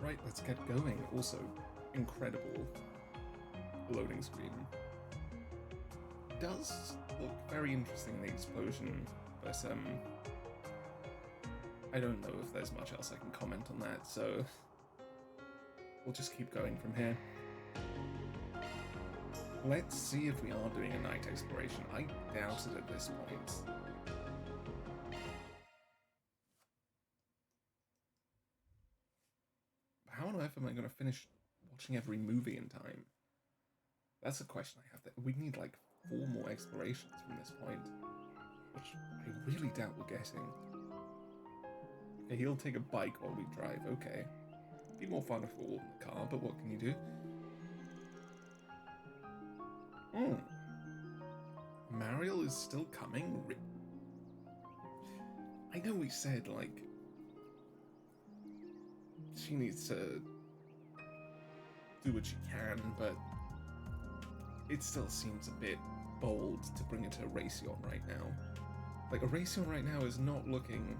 Right, let's get going. Also, incredible loading screen. Does look very interesting, the explosion, but I don't know if there's much else I can comment on that, so we'll just keep going from here. Let's see if we are doing a night exploration. I doubt it at this point. How on earth am I going to finish watching every movie in time? That's a question I have. We need like 4 more explorations from this point, which I really doubt we're getting. Okay, he'll take a bike while we drive. Okay. Be more fun if we're all in the car, but what can you do? Mariel is still coming? I know we said, like, she needs to do what she can, but it still seems a bit bold to bring it to Oracion right now. Like, Oracion right now is not looking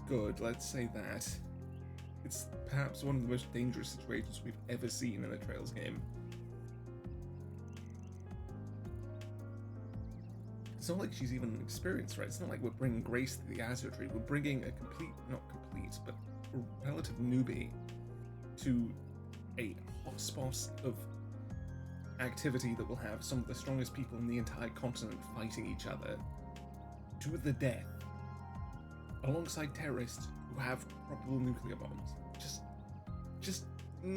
good, let's say that. It's perhaps one of the most dangerous situations we've ever seen in a Trails game. It's not like she's even experienced, right? It's not like we're bringing Grace to the Azure Tree. We're bringing a not complete, but a relative newbie to a hotspot of activity that will have some of the strongest people in the entire continent fighting each other to the death, alongside terrorists who have probable nuclear bombs. I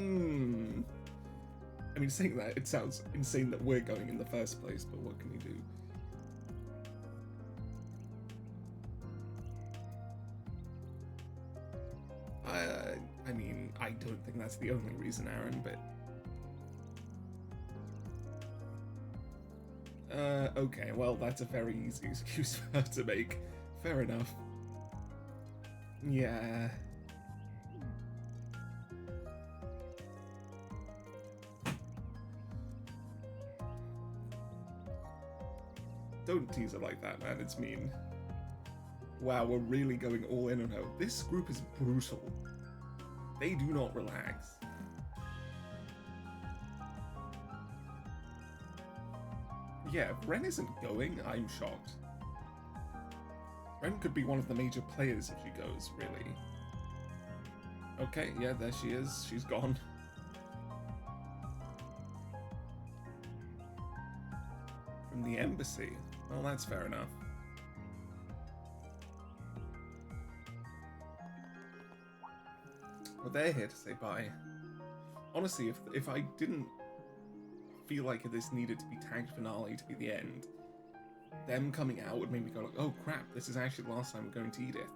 mean, saying that, it sounds insane that we're going in the first place, but what can you do? I mean, I don't think that's the only reason, Aaron, but... okay, well, that's a very easy excuse for her to make. Fair enough. Yeah. Don't tease her like that, man, it's mean. Wow, we're really going all in on her. This group is brutal. They do not relax. Yeah, if Ren isn't going, I'm shocked. Ren could be one of the major players if she goes, really. Okay, yeah, there she is. She's gone. From the embassy? Well, that's fair enough. Well, they're here to say bye. Honestly, if I didn't feel like this needed to be tagged finale to be the end, them coming out would make me go like, oh crap, this is actually the last time we're going to Edith.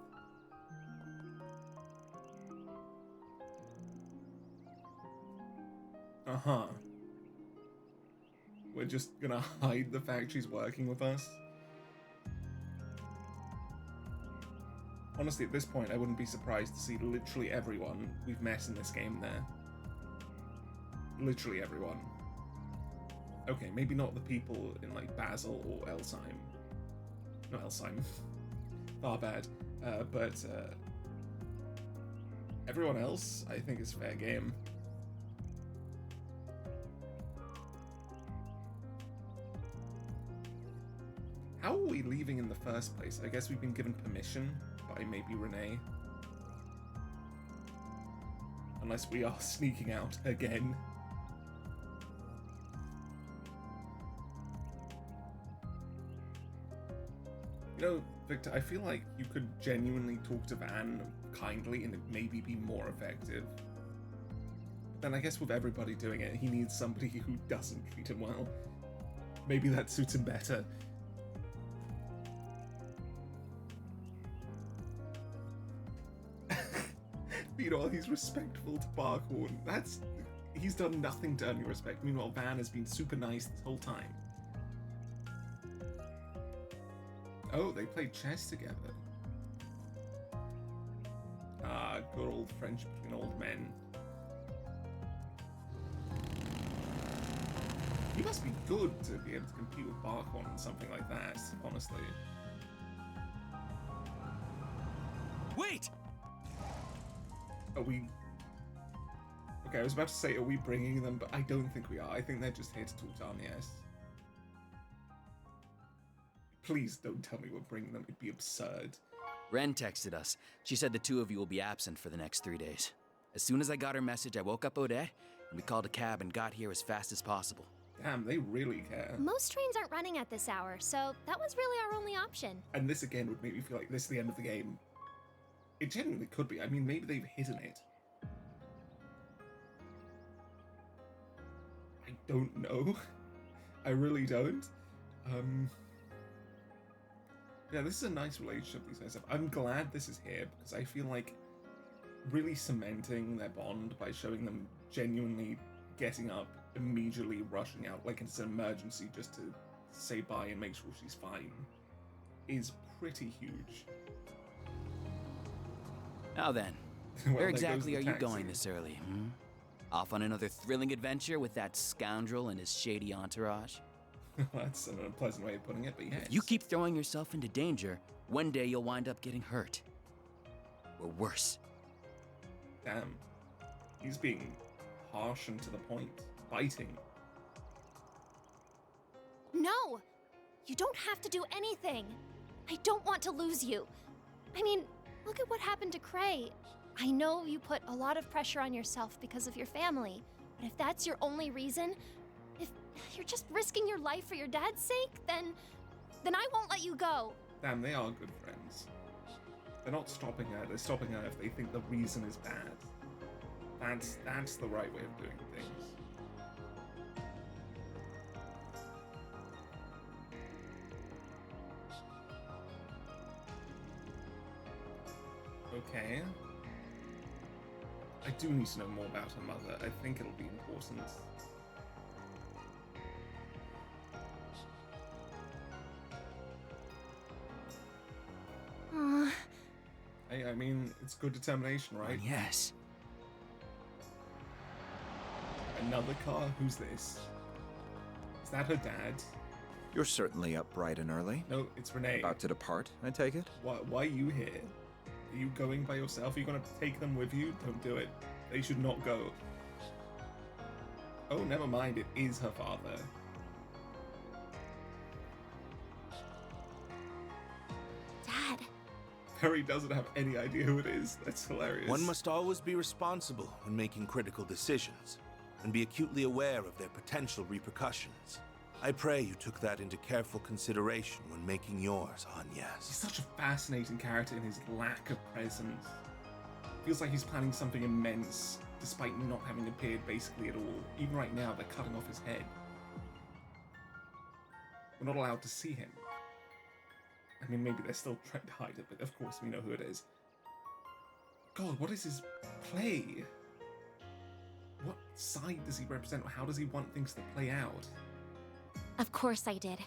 Uh-huh. We're just gonna hide the fact she's working with us? Honestly, at this point, I wouldn't be surprised to see literally everyone we've met in this game there. Literally everyone. Okay, maybe not the people in, like, Basel or Elsheim. Not Elsheim. Far bad. But everyone else, I think, is fair game. How are we leaving in the first place? I guess we've been given permission by maybe Renee. Unless we are sneaking out again. You know, Victor, I feel like you could genuinely talk to Van kindly and it maybe be more effective. But then I guess with everybody doing it, he needs somebody who doesn't treat him well. Maybe that suits him better. Meanwhile, he's respectful to Barkhorn. He's done nothing to earn your respect. Meanwhile, Van has been super nice this whole time. Oh, they played chess together. Ah, good old friendship between old men. He must be good to be able to compete with Barkhorn on something like that, honestly. Wait! Are we Okay, I was about to say, are we bringing them? But I don't think we are. I think they're just here to talk to Armies. Please don't tell me we're bringing them. It'd be absurd. Ren texted us. She said the two of you will be absent for the next 3 days. As soon as I got her message, I woke up Odette, and we called a cab and got here as fast as possible. Damn, they really care. Most trains aren't running at this hour, so that was really our only option. And this again would make me feel like this is the end of the game. It genuinely could be. I mean, maybe they've hidden it. I don't know. I really don't. Yeah, this is a nice relationship these guys have. I'm glad this is here because I feel like really cementing their bond by showing them genuinely getting up, immediately rushing out like it's an emergency just to say bye and make sure she's fine is pretty huge. Now then, Well, where there exactly goes are the you taxi. going this early, Off on another thrilling adventure with that scoundrel and his shady entourage? That's an unpleasant way of putting it, but yes. If you keep throwing yourself into danger, one day you'll wind up getting hurt. Or worse. Damn. He's being harsh and to the point. Biting. No! You don't have to do anything. I don't want to lose you. I mean, look at what happened to Cray. I know you put a lot of pressure on yourself because of your family, but if that's your only reason, if you're just risking your life for your dad's sake, then I won't let you go. Damn, they are good friends. They're not stopping her, they're stopping her if they think the reason is bad. That's the right way of doing things. Okay. I do need to know more about her mother. I think it'll be important. I mean, it's good determination, right? Yes. Another car? Who's this? Is that her dad? You're certainly up bright and early. No, it's Renee. About to depart, I take it? Why are you here? Are you going by yourself? Are you going to take them with you? Don't do it. They should not go. Oh, never mind. It is her father. Dad. Perry doesn't have any idea who it is. That's hilarious. One must always be responsible when making critical decisions, and be acutely aware of their potential repercussions. I pray you took that into careful consideration when making yours, He's Agnes. such a fascinating character in his lack of presence. Feels like he's planning something immense, despite not having appeared basically at all. Even right now, they're cutting off his head. We're not allowed to see him. I mean, maybe they're still trying to hide it, but of course we know who it is. God, what is his play? What side does he represent? How does he want things to play out? Of course I did.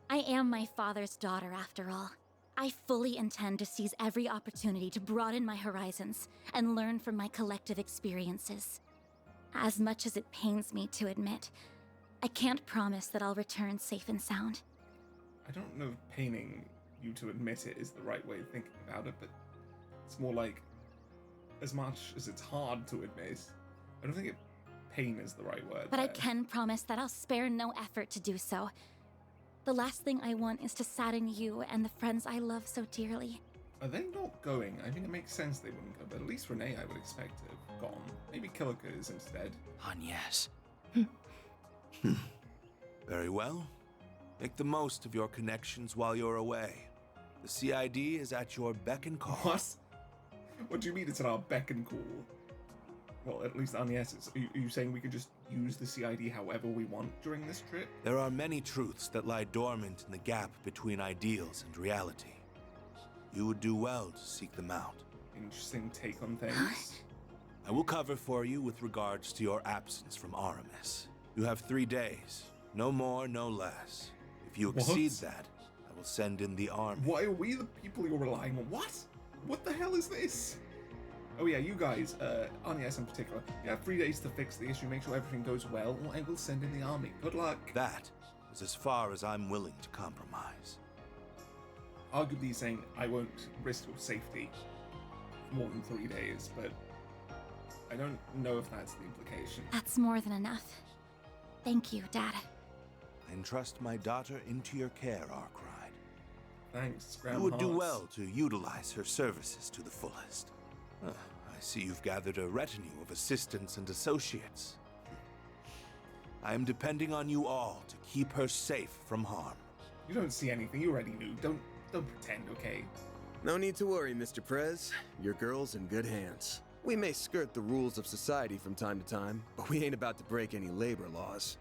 I am my father's daughter, after all. I fully intend to seize every opportunity to broaden my horizons and learn from my collective experiences. As much as it pains me to admit, I can't promise that I'll return safe and sound. I don't know if paining you to admit it is the right way of thinking about it, but it's more like, as much as it's hard to admit, I don't think pain is the right word. But I there. can promise that I'll spare no effort to do so. The last thing I want is to sadden you and the friends I love so dearly. Are they not going? I mean, it makes sense they wouldn't go, but at least Renee I would expect to have gone. Maybe Killiker is instead. Agnes. Very well. Make the most of your connections while you're away. The CID is at your beck and call. What? What do you mean it's at our beck and call? Well, at least Agnes, are you saying we could just use the CID however we want during this trip? There are many truths that lie dormant in the gap between ideals and reality. You would do well to seek them out. Interesting take on things. I will cover for you with regards to your absence from Aramis. You have 3 days. No more, no less. If you exceed that, I will send in the army. Why are we the people you're relying on? What? What the hell is this? Oh yeah, you guys, Agnes in particular, you have 3 days to fix the issue, make sure everything goes well, or I will send in the army. Good luck. That is as far as I'm willing to compromise. Arguably saying I won't risk your safety for more than 3 days, but I don't know if that's the implication. That's more than enough. Thank you, Dad. I entrust my daughter into your care, Arkwright. Thanks, Graham You would do Hearts. well to utilize her services to the fullest. I see you've gathered a retinue of assistants and associates. I am depending on you all to keep her safe from harm. You don't see anything. You already knew. Don't pretend, okay? No need to worry, Mr. Prez. Your girl's in good hands. We may skirt the rules of society from time to time, but we ain't about to break any labor laws.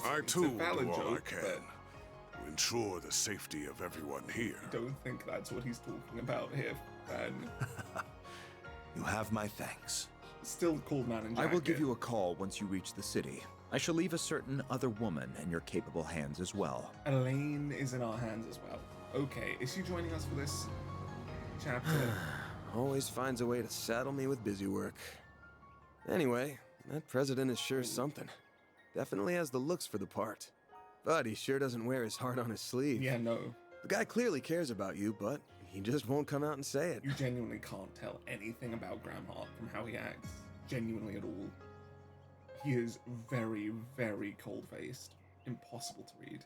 I It's too a will valid do all I joke, can but to ensure the safety of everyone here. I don't think that's what he's talking about here, Ben. You have my thanks. Still called man in I jacket. will give you a call once you reach the city. I shall leave a certain other woman in your capable hands as well. Elaine is in our hands as well. Okay, is she joining us for this chapter? Always finds a way to saddle me with busy work. Anyway, that president is sure something. Definitely has the looks for the part. But he sure doesn't wear his heart on his sleeve. Yeah, no. The guy clearly cares about you, but he just won't come out and say it. You genuinely can't tell anything about Graham Hart from how he acts. Genuinely at all. He is very, very cold-faced. Impossible to read.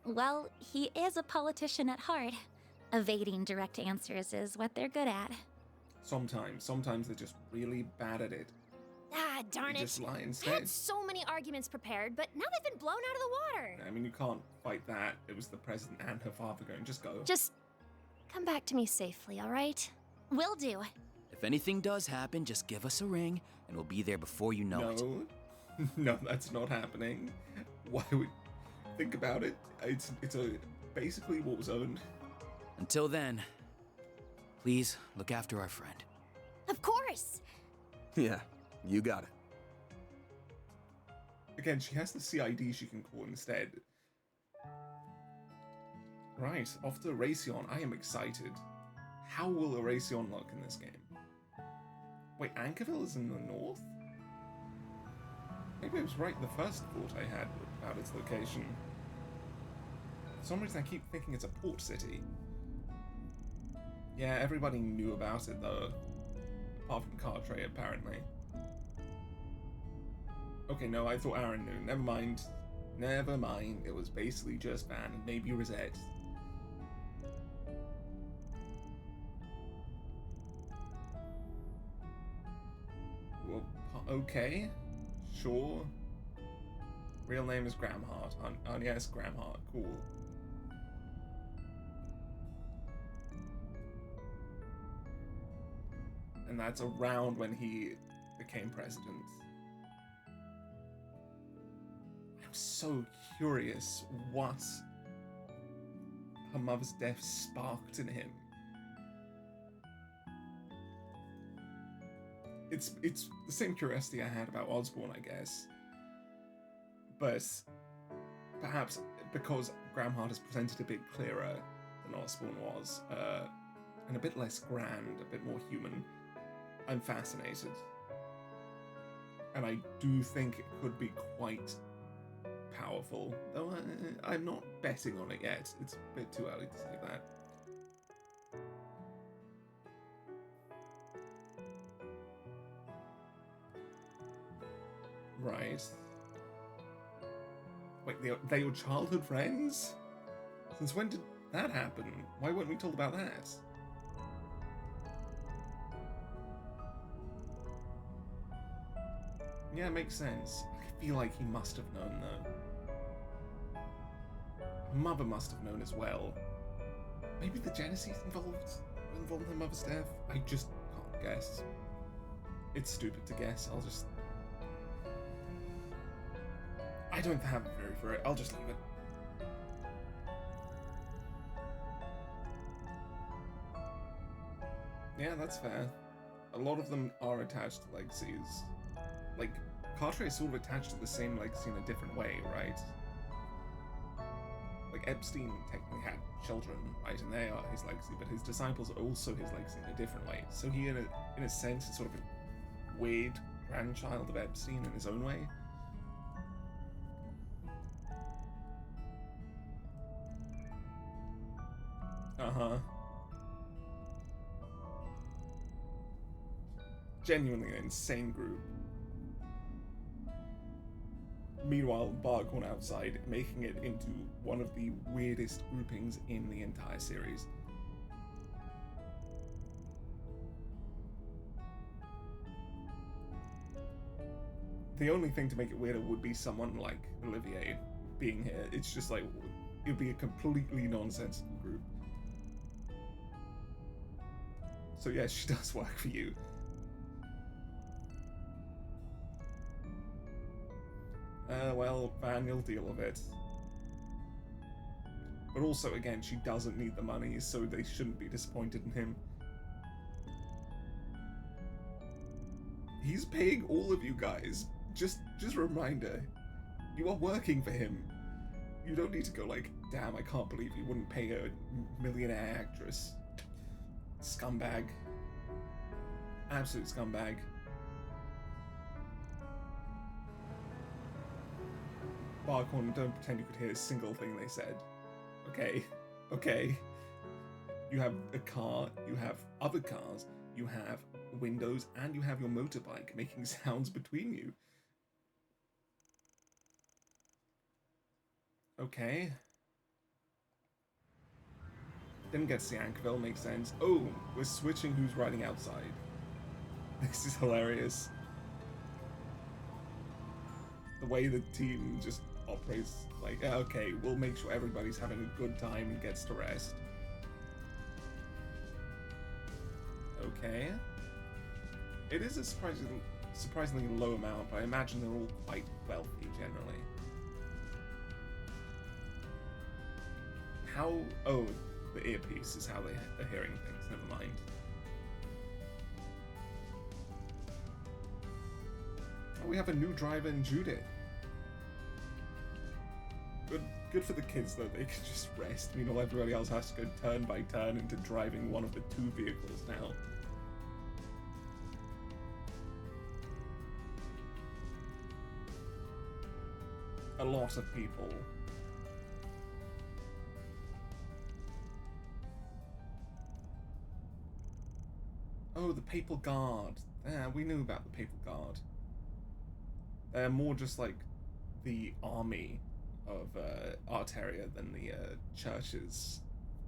Well, he is a politician at heart. Evading direct answers is what they're good at. Sometimes they're just really bad at it. Ah, darn They it. just lie I instead. had so many arguments prepared, but now they've been blown out of the water. I mean, you can't fight that. It was the president and her father going, just go. Just come back to me safely, all right? Will do. If anything does happen, just give us a ring, and we'll be there before you know it. No, no, that's not happening. Why would think about it? It's basically what was owned. Until then, please look after our friend. Of course. Yeah, you got it. Again, she has the CID she can call instead. Right, off to Oracion. I am excited. How will Oracion look in this game? Wait, Ankerville is in the north? Maybe it was right the first thought I had about its location. For some reason I keep thinking it's a port city. Yeah, everybody knew about it though. Apart from Cartray, apparently. Okay, no, I thought Aaron knew. Never mind. Never mind. It was basically just Van and maybe Rosette. Well, okay. Sure. Real name is Graham Hart. Yes, Graham Hart. Cool. And that's around when he became president. I'm so curious what her mother's death sparked in him. It's the same curiosity I had about Osborn, I guess. But perhaps because Graham Hart is presented a bit clearer than Osborn was, and a bit less grand, a bit more human, I'm fascinated. And I do think it could be quite powerful, though I'm not betting on it yet. It's a bit too early to say that. Right. Wait, they're your childhood friends? Since when did that happen? Why weren't we told about that? Yeah, it makes sense. I feel like he must have known, though. Mother must have known as well. Maybe the Genesis involved in her mother's death? I just can't guess. It's stupid to guess. I don't have a theory for it. I'll just leave it. Yeah, that's fair. A lot of them are attached to legacies. Like, Cartray is sort of attached to the same legacy in a different way, right? Like, Epstein technically had children, right? And they are his legacy, but his disciples are also his legacy in a different way. So he, in a sense, is sort of a weird grandchild of Epstein in his own way. Uh-huh. Genuinely an insane group. Meanwhile, Barkhorn outside, making it into one of the weirdest groupings in the entire series. The only thing to make it weirder would be someone like Olivier being here. It's just like, it would be a completely nonsensical group. So yes, she does work for you. Well, Van, you'll deal with it. But also, again, she doesn't need the money, so they shouldn't be disappointed in him. He's paying all of you guys. Just a reminder, you are working for him. You don't need to go like, damn, I can't believe he wouldn't pay a millionaire actress. Scumbag. Absolute scumbag. Barkhorn, don't pretend you could hear a single thing they said. Okay? Okay? You have a car, you have other cars, you have windows, and you have your motorbike making sounds between you. Okay. Didn't get to see Ankerville, makes sense. Oh, we're switching who's riding outside. This is hilarious. The way the team just operates, like, okay, we'll make sure everybody's having a good time and gets to rest. Okay. It is a surprisingly low amount, but I imagine they're all quite wealthy generally. How... Oh, the earpiece is how they're hearing things, never mind. Oh, we have a new driver in Judith. Good for the kids, though. They can just rest. Meanwhile, everybody else has to go turn by turn into driving one of the two vehicles now. A lot of people. Oh, the Papal Guard. Yeah, we knew about the Papal Guard. They're more just like the army of Arteria than the church's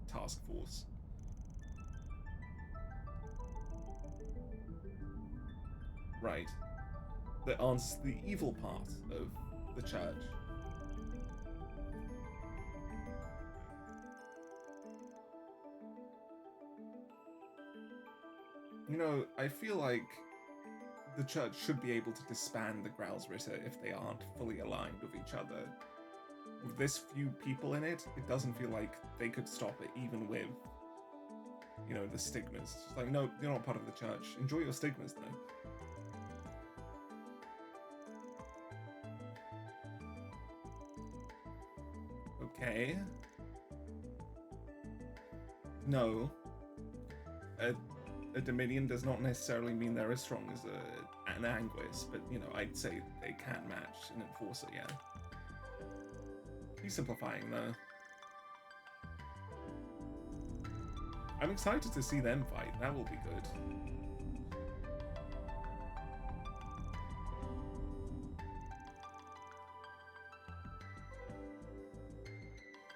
task force. Right. That answers the evil part of the church. You know, I feel like the church should be able to disband the Growlsritter if they aren't fully aligned with each other. With this few people in it, it doesn't feel like they could stop it even with, you know, the stigmas. It's just like, no, you're not part of the church. Enjoy your stigmas, though. Okay. No. A Dominion does not necessarily mean they're as strong as an Anguis, but, you know, I'd say they can match an Enforcer, yeah. He's simplifying, though. I'm excited to see them fight. That will be good.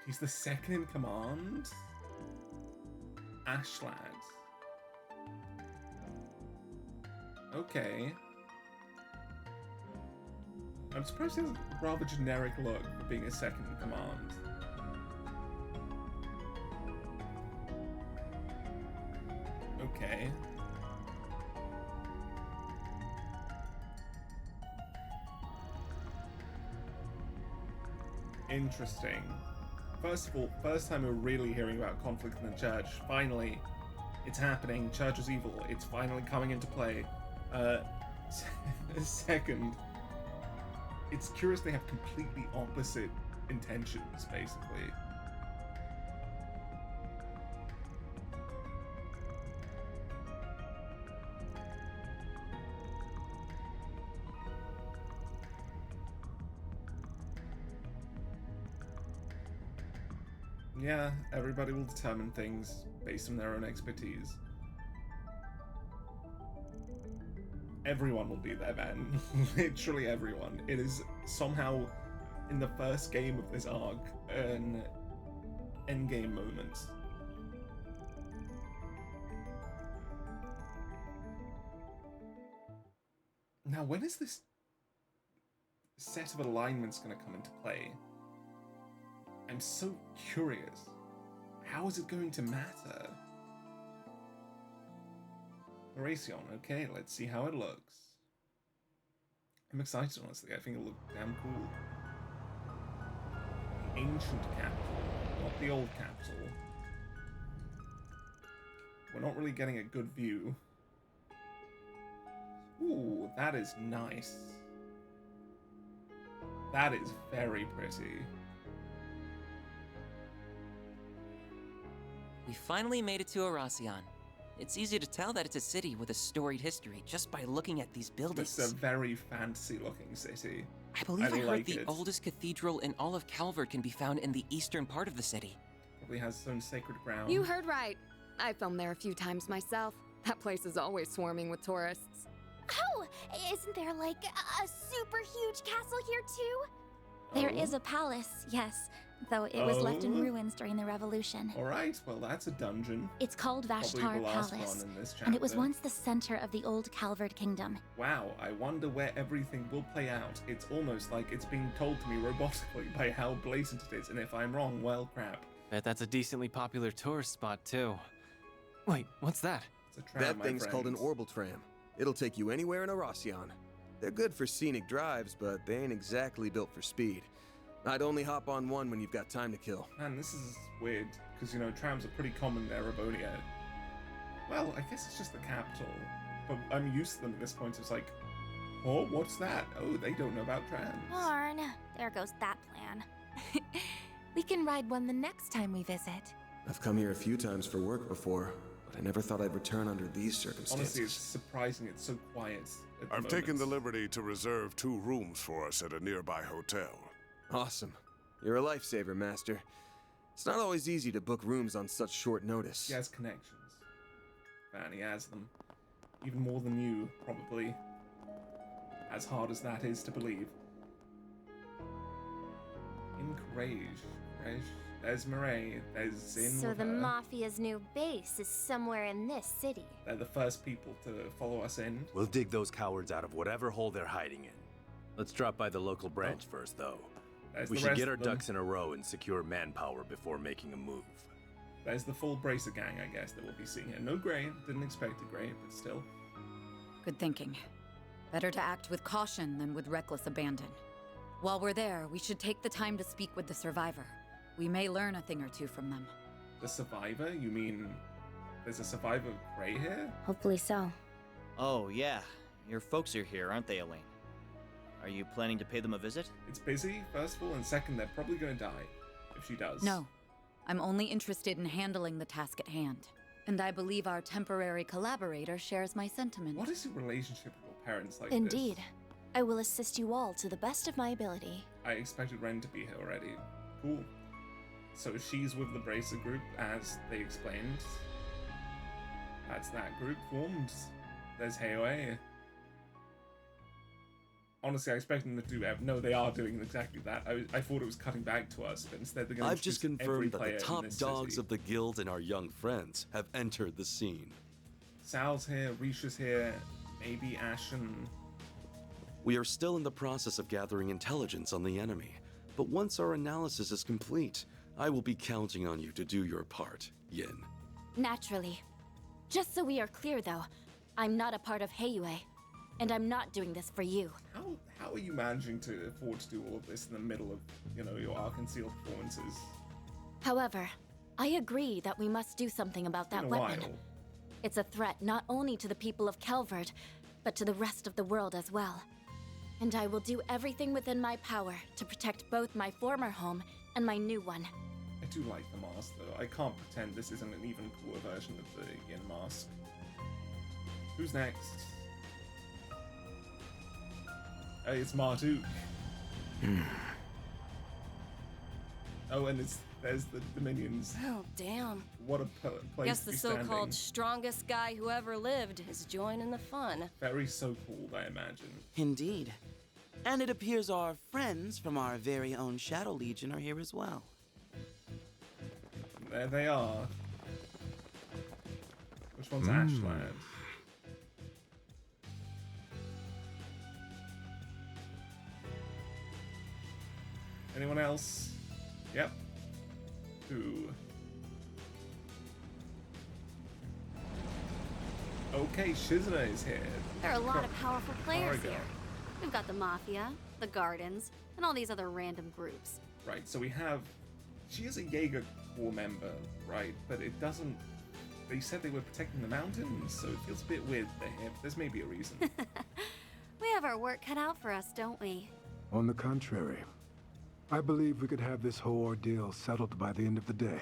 He's the second in command? Ashlad. Okay. I'm surprised he has a rather generic look for being a second in command. Okay. Interesting. First of all, first time we're really hearing about conflict in the church. Finally, it's happening. Church is evil. It's finally coming into play. Second, it's curious they have completely opposite intentions, basically. Yeah, everybody will determine things based on their own expertise. Everyone will be there, man. Literally everyone. It is somehow, in the first game of this arc, an endgame moment. Now, when is this set of alignments going to come into play? I'm so curious. How is it going to matter? Oracion, okay, let's see how it looks. I'm excited, honestly. I think it'll look damn cool. The ancient capital, not the old capital. We're not really getting a good view. Ooh, that is nice. That is very pretty. We finally made it to Oracion. It's easy to tell that it's a city with a storied history just by looking at these buildings. It's a very fantasy-looking city. I believe I heard like the it. oldest cathedral in all of Calvert can be found in the eastern part of the city. Probably has its own sacred ground. You heard right. I filmed there a few times myself. That place is always swarming with tourists. Oh, isn't there like a super huge castle here too? There is a palace, yes, though it was left in Oh. ruins during the revolution. Alright, well that's a dungeon. It's called Probably Vashtar the last Palace, one in this and it was chapter. once the center of the old Calvert Kingdom. Wow, I wonder where everything will play out. It's almost like it's being told to me robotically by how blatant it is, and if I'm wrong, well, crap. Bet that's a decently popular tourist spot, too. Wait, what's that? It's a tram, That my thing's called an friends. orbital tram. It'll take you anywhere in Oracion. They're good for scenic drives, but they ain't exactly built for speed. I'd only hop on one when you've got time to kill. Man, this is weird, because, you know, trams are pretty common in Erebonia. Well, I guess it's just the capital, but I'm used to them at this point. It's like, oh, what's that? Oh, they don't know about trams. Darn, there goes that plan. We can ride one the next time we visit. I've come here a few times for work before, but I never thought I'd return under these circumstances. Honestly, it's surprising it's so quiet at the I've taken the moment. liberty to reserve 2 rooms for us at a nearby hotel. Awesome. You're a lifesaver, Master. It's not always easy to book rooms on such short notice. He has connections. Man, he has them. Even more than you, probably. As hard as that is to believe. In Crage. There's Marae. There's Zin. So with the her. Mafia's new base is somewhere in this city. They're the first people to follow us in. We'll dig those cowards out of whatever hole they're hiding in. Let's drop by the local branch first, though. There's We the should rest get our of them. ducks in a row and secure manpower before making a move. There's the full Bracer gang, I guess, that we'll be seeing here. No Grey. Didn't expect a Grey, but still. Good thinking. Better to act with caution than with reckless abandon. While we're there, we should take the time to speak with the survivor. We may learn a thing or two from them. The Survivor? You mean there's a Survivor Grey here? Hopefully so. Oh, yeah. Your folks are here, aren't they, Elaine? Are you planning to pay them a visit? It's busy, first of all, and second, they're probably going to die. If she does. No. I'm only interested in handling the task at hand. And I believe our temporary collaborator shares my sentiment. What is your relationship with your parents like Indeed. this? I will assist you all to the best of my ability. I expected Ren to be here already. Cool. So she's with the Bracer group, as they explained. That's that group formed. There's Heoe. Honestly, I expected them to do that. No, they are doing exactly that. I thought it was cutting back to us, but instead they're going to I've just confirmed that the top dogs city. of the guild and our young friends have entered the scene. Sal's here, Risha's here, maybe Ashen. We are still in the process of gathering intelligence on the enemy, but once our analysis is complete, I will be counting on you to do your part, Yin. Naturally. Just so we are clear, though, I'm not a part of Heiyue, and I'm not doing this for you. How are you managing to afford to do all of this in the middle of, you know, your Arc and Seal performances? However, I agree that we must do something about that In a weapon. while. It's a threat not only to the people of Calvert, but to the rest of the world as well. And I will do everything within my power to protect both my former home and my new one. I do like the mask, though. I can't pretend this isn't an even cooler version of the Yin mask. Who's next? Hey, it's Marduk. Oh, and it's There's the Dominions. Oh, damn. What a place Guess to the be standing. so-called strongest guy who ever lived is joining the fun. Very so-called, I imagine. Indeed. And it appears our friends from our very own Shadow Legion are here as well. There they are. Which one's Ashland? Anyone else? Yep. Who? Okay, Shizuna is here. There are a lot of powerful players Cargo. here. We've got the Mafia, the Gardens, and all these other random groups. Right, so we have... She is a Jaeger Corps member, right? But it doesn't... They said they were protecting the mountains, so it feels a bit weird they're here. But there's maybe a reason. We have our work cut out for us, don't we? On the contrary, I believe we could have this whole ordeal settled by the end of the day.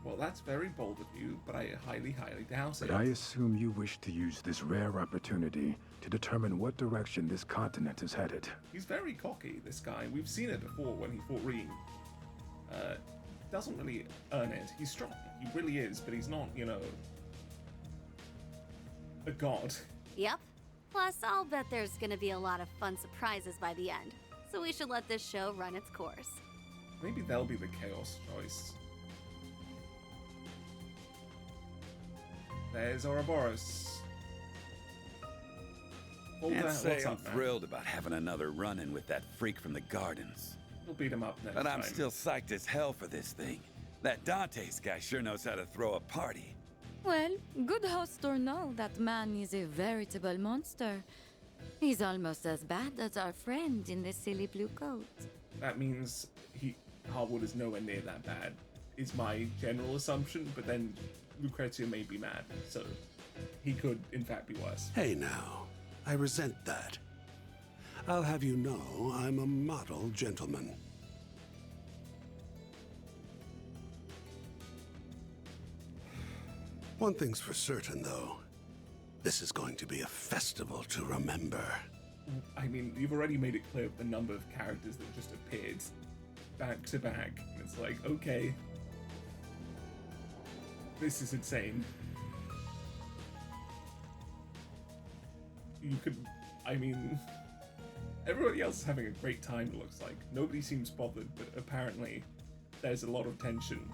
Well, that's very bold of you, but I highly, highly doubt But it. I assume you wish to use this rare opportunity to determine what direction this continent is headed. He's very cocky, this guy. We've seen it before when he fought Reem. Doesn't really earn it. He's strong. He really is, but he's not, you know, a god. Yep. Plus, I'll bet there's gonna be a lot of fun surprises by the end. So we should let this show run its course. Maybe they'll be the chaos choice. There's Ouroboros. Hold Can't that. say What's I'm up, man? thrilled about having another run-in with that freak from the Gardens. We'll beat him up next But I'm time. still psyched as hell for this thing. That Dante's guy sure knows how to throw a party. Well, good host or no, that man is a veritable monster. He's almost as bad as our friend in the silly blue coat. That means Harwood is nowhere near that bad, is my general assumption, but then Lucrezia may be mad, so he could, in fact, be worse. Hey now, I resent that. I'll have you know I'm a model gentleman. One thing's for certain, though. This is going to be a festival to remember. I mean, you've already made it clear the number of characters that just appeared back to back. And it's like, okay. This is insane. You could, I mean, everybody else is having a great time, it looks like. Nobody seems bothered, but apparently there's a lot of tension.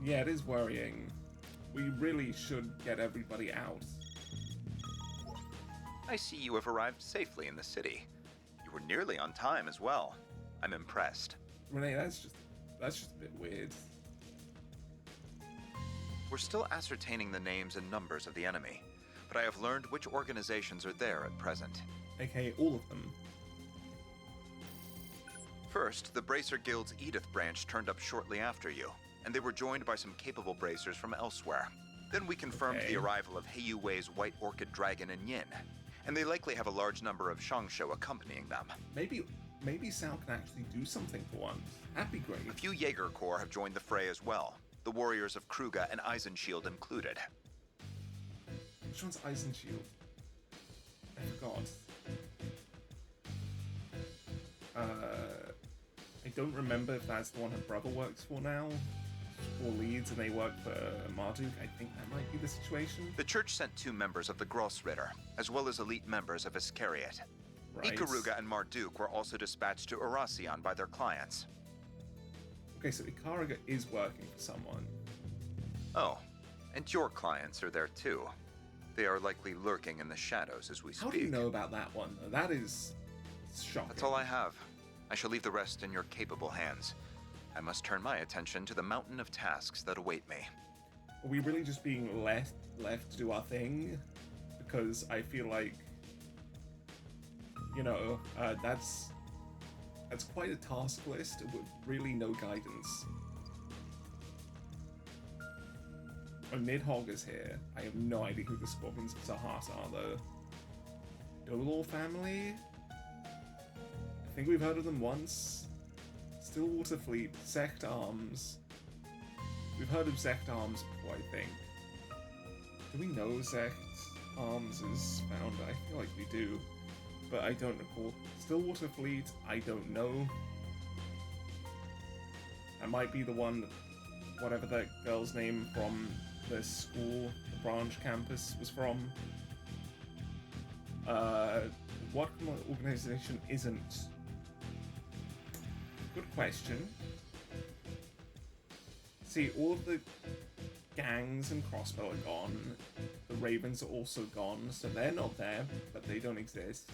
Yeah, it is worrying. We really should get everybody out. I see you have arrived safely in the city. You were nearly on time as well. I'm impressed. Renee, that's just a bit weird. We're still ascertaining the names and numbers of the enemy, but I have learned which organizations are there at present. AKA all of them. First, the Bracer Guild's Edith branch turned up shortly after you, and they were joined by some capable bracers from elsewhere. Then we confirmed the arrival of Heiyu Wei's White Orchid Dragon and Yin, and they likely have a large number of Shangsho accompanying them. Maybe Sal can actually do something for once. That'd be great. A few Jaeger Corps have joined the fray as well, the warriors of Kruga and Eisenshield included. Which one's Eisenshield? I forgot. I don't remember if that's the one her brother works for now, or leads, and they work for Marduk. I think that might be the situation. The church sent 2 members of the Grossritter, as well as elite members of Iscariot. Right. Ikaruga and Marduk were also dispatched to Oracion by their clients. Okay, so Ikaruga is working for someone. Oh, and your clients are there too. They are likely lurking in the shadows as we speak. How do you know about that one? That is shocking. That's all I have. I shall leave the rest in your capable hands. I must turn my attention to the mountain of tasks that await me. Are we really just being left to do our thing? Because I feel like, you know, that's quite a task list with really no guidance. Oh, Nidhogg is here. I have no idea who the Scorpions of Sahas are, though. Dolor family? I think we've heard of them once. Stillwater Fleet, Sect Arms. We've heard of Sect Arms before, I think. Do we know Sect Arms is found? I feel like we do. but I don't recall. Stillwater Fleet, I don't know. That might be the one, whatever that girl's name from the school, the branch campus was from. What organization isn't? Good question. See, all of the gangs and Crossbow are gone. The Ravens are also gone, so they're not there, but they don't exist.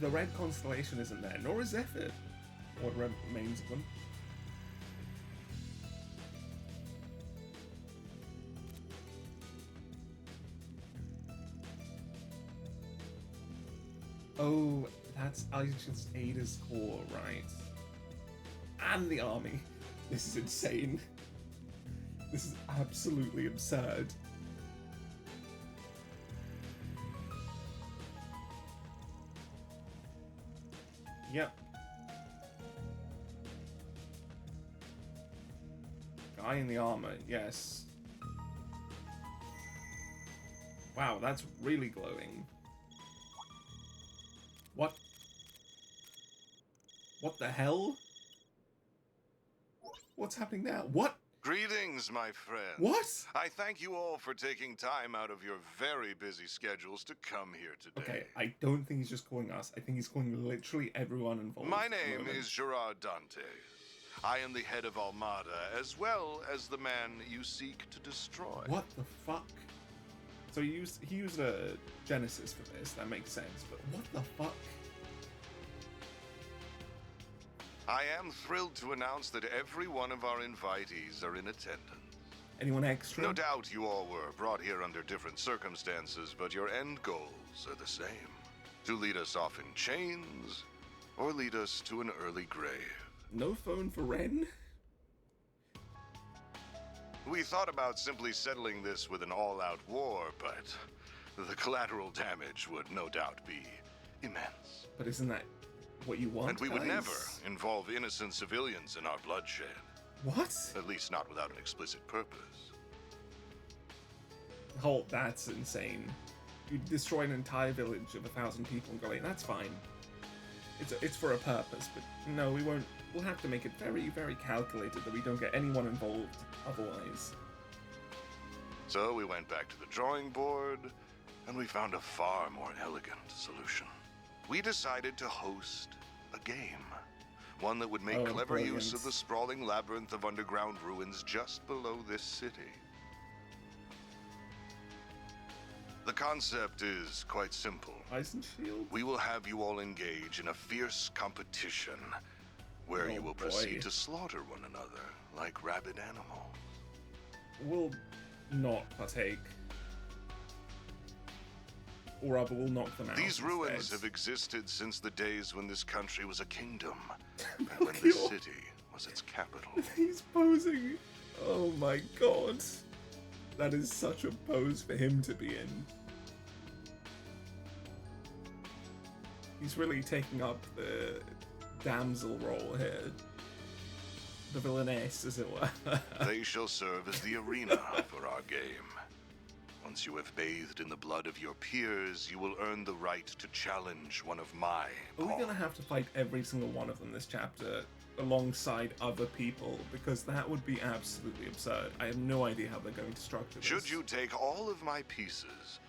The Red Constellation isn't there, nor is Zephyr. What remains of them. Oh, that's Agent Ada's core, right? And the army. This is insane. This is absolutely absurd. Yep. Guy in the armor, yes. Wow, that's really glowing. What? What the hell? What's happening now? What? Greetings, my friend. What? I thank you all for taking time out of your very busy schedules to come here today. Okay, I don't think he's just calling us. I think he's calling literally everyone involved. My name is Gerard Dante. I am the head of Almada, as well as the man you seek to destroy. What the fuck? So he used a Genesis for this. That makes sense. But what the fuck? I am thrilled to announce that every one of our invitees are in attendance. Anyone extra? No doubt you all were brought here under different circumstances, but your end goals are the same. To lead us off in chains, or lead us to an early grave. No phone for Ren? We thought about simply settling this with an all-out war, but the collateral damage would no doubt be immense. But isn't that what you want, And we would never involve innocent civilians in our bloodshed. What? At least not without an explicit purpose. Oh, that's insane. You destroy an entire village of 1,000 people and go, wait, that's fine. It's for a purpose, but no, we won't. We'll have to make it very, very calculated that we don't get anyone involved otherwise. So we went back to the drawing board, and we found a far more elegant solution. We decided to host a game. One that would make clever use of the sprawling labyrinth of underground ruins just below this city. The concept is quite simple. Ice and Shield? We will have you all engage in a fierce competition where you will proceed to slaughter one another like rabid animals. We'll not partake. Or rather, we'll knock them out. These ruins have existed since the days when this country was a kingdom, and when this city was its capital. He's posing. Oh my god. That is such a pose for him to be in. He's really taking up the damsel role here. The villainess, as it were. They shall serve as the arena for our game. Once you have bathed in the blood of your peers, you will earn the right to challenge one of my Are we gonna have to fight every single one of them this chapter alongside other people? Because that would be absolutely absurd. I have no idea how they're going to structure this. Should you take all of my pieces,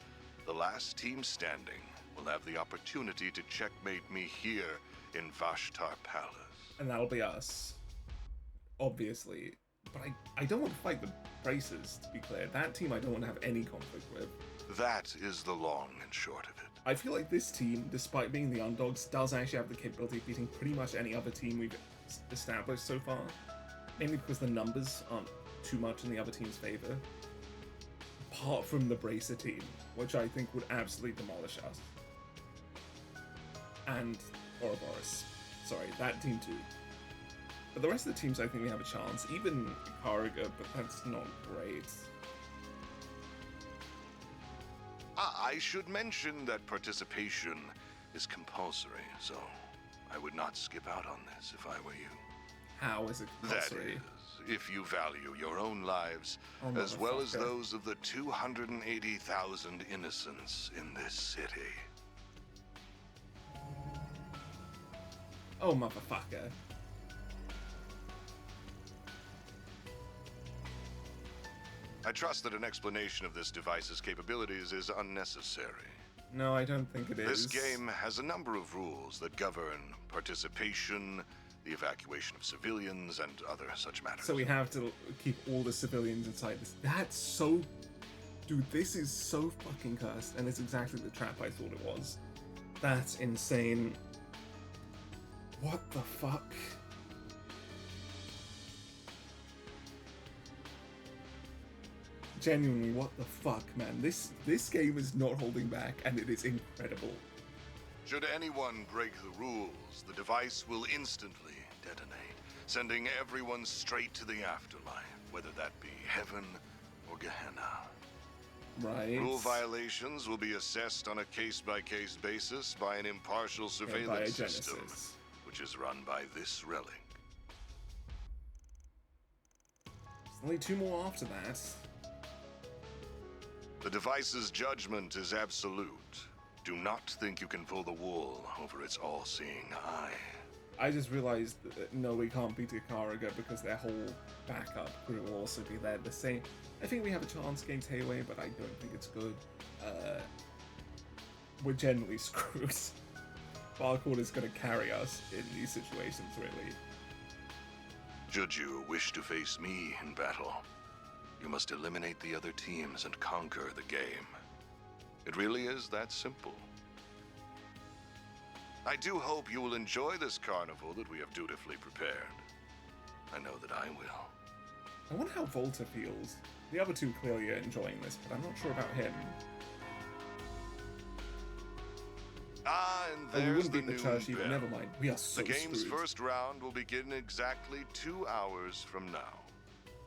the last team standing will have the opportunity to checkmate me here in Vashtar Palace. And that'll be us. Obviously. But I don't want to fight the Bracers, to be clear. That team I don't want to have any conflict with. That is the long and short of it. I feel like this team, despite being the underdogs, does actually have the capability of beating pretty much any other team we've established so far. Mainly because the numbers aren't too much in the other team's favor. Apart from the Bracer team, which I think would absolutely demolish us. And Ouroboros. Sorry, that team too. But the rest of the teams, I think we have a chance. Even Karaga, but that's not great. I should mention that participation is compulsory, so I would not skip out on this if I were you. How is it compulsory? That is, if you value your own lives, Oh, as well as motherfucker. those of the 280,000 innocents in this city. Oh, motherfucker. I trust that an explanation of this device's capabilities is unnecessary. No, I don't think it is. This game has a number of rules that govern participation, the evacuation of civilians, and other such matters. So we have to keep all the civilians inside this. That's so... Dude, this is so fucking cursed, and it's exactly the trap I thought it was. That's insane. What the fuck? Genuinely, what the fuck, man? This game is not holding back, and it is incredible. Should anyone break the rules, the device will instantly detonate, sending everyone straight to the afterlife, whether that be heaven or Gehenna. Right. Rule violations will be assessed on a case-by-case basis by an impartial surveillance system, which is run by this relic. There's only 2 more after that. The device's judgment is absolute. Do not think you can pull the wool over its all-seeing eye. I just realized that no, we can't beat Ikaraga because their whole backup crew will also be there. The same. I think we have a chance against Hayway, but I don't think it's good. We're generally screwed. Barcord is going to carry us in these situations, really. Should you wish to face me in battle, you must eliminate the other teams and conquer the game. It really is that simple. I do hope you will enjoy this carnival that we have dutifully prepared. I know that I will. I wonder how Volta feels. The other 2 clearly are enjoying this, but I'm not sure about him. Ah, and Oh, we there's wouldn't the beat the noon church either. bell. Never mind. We are so The game's screwed. first round will begin exactly 2 hours from now.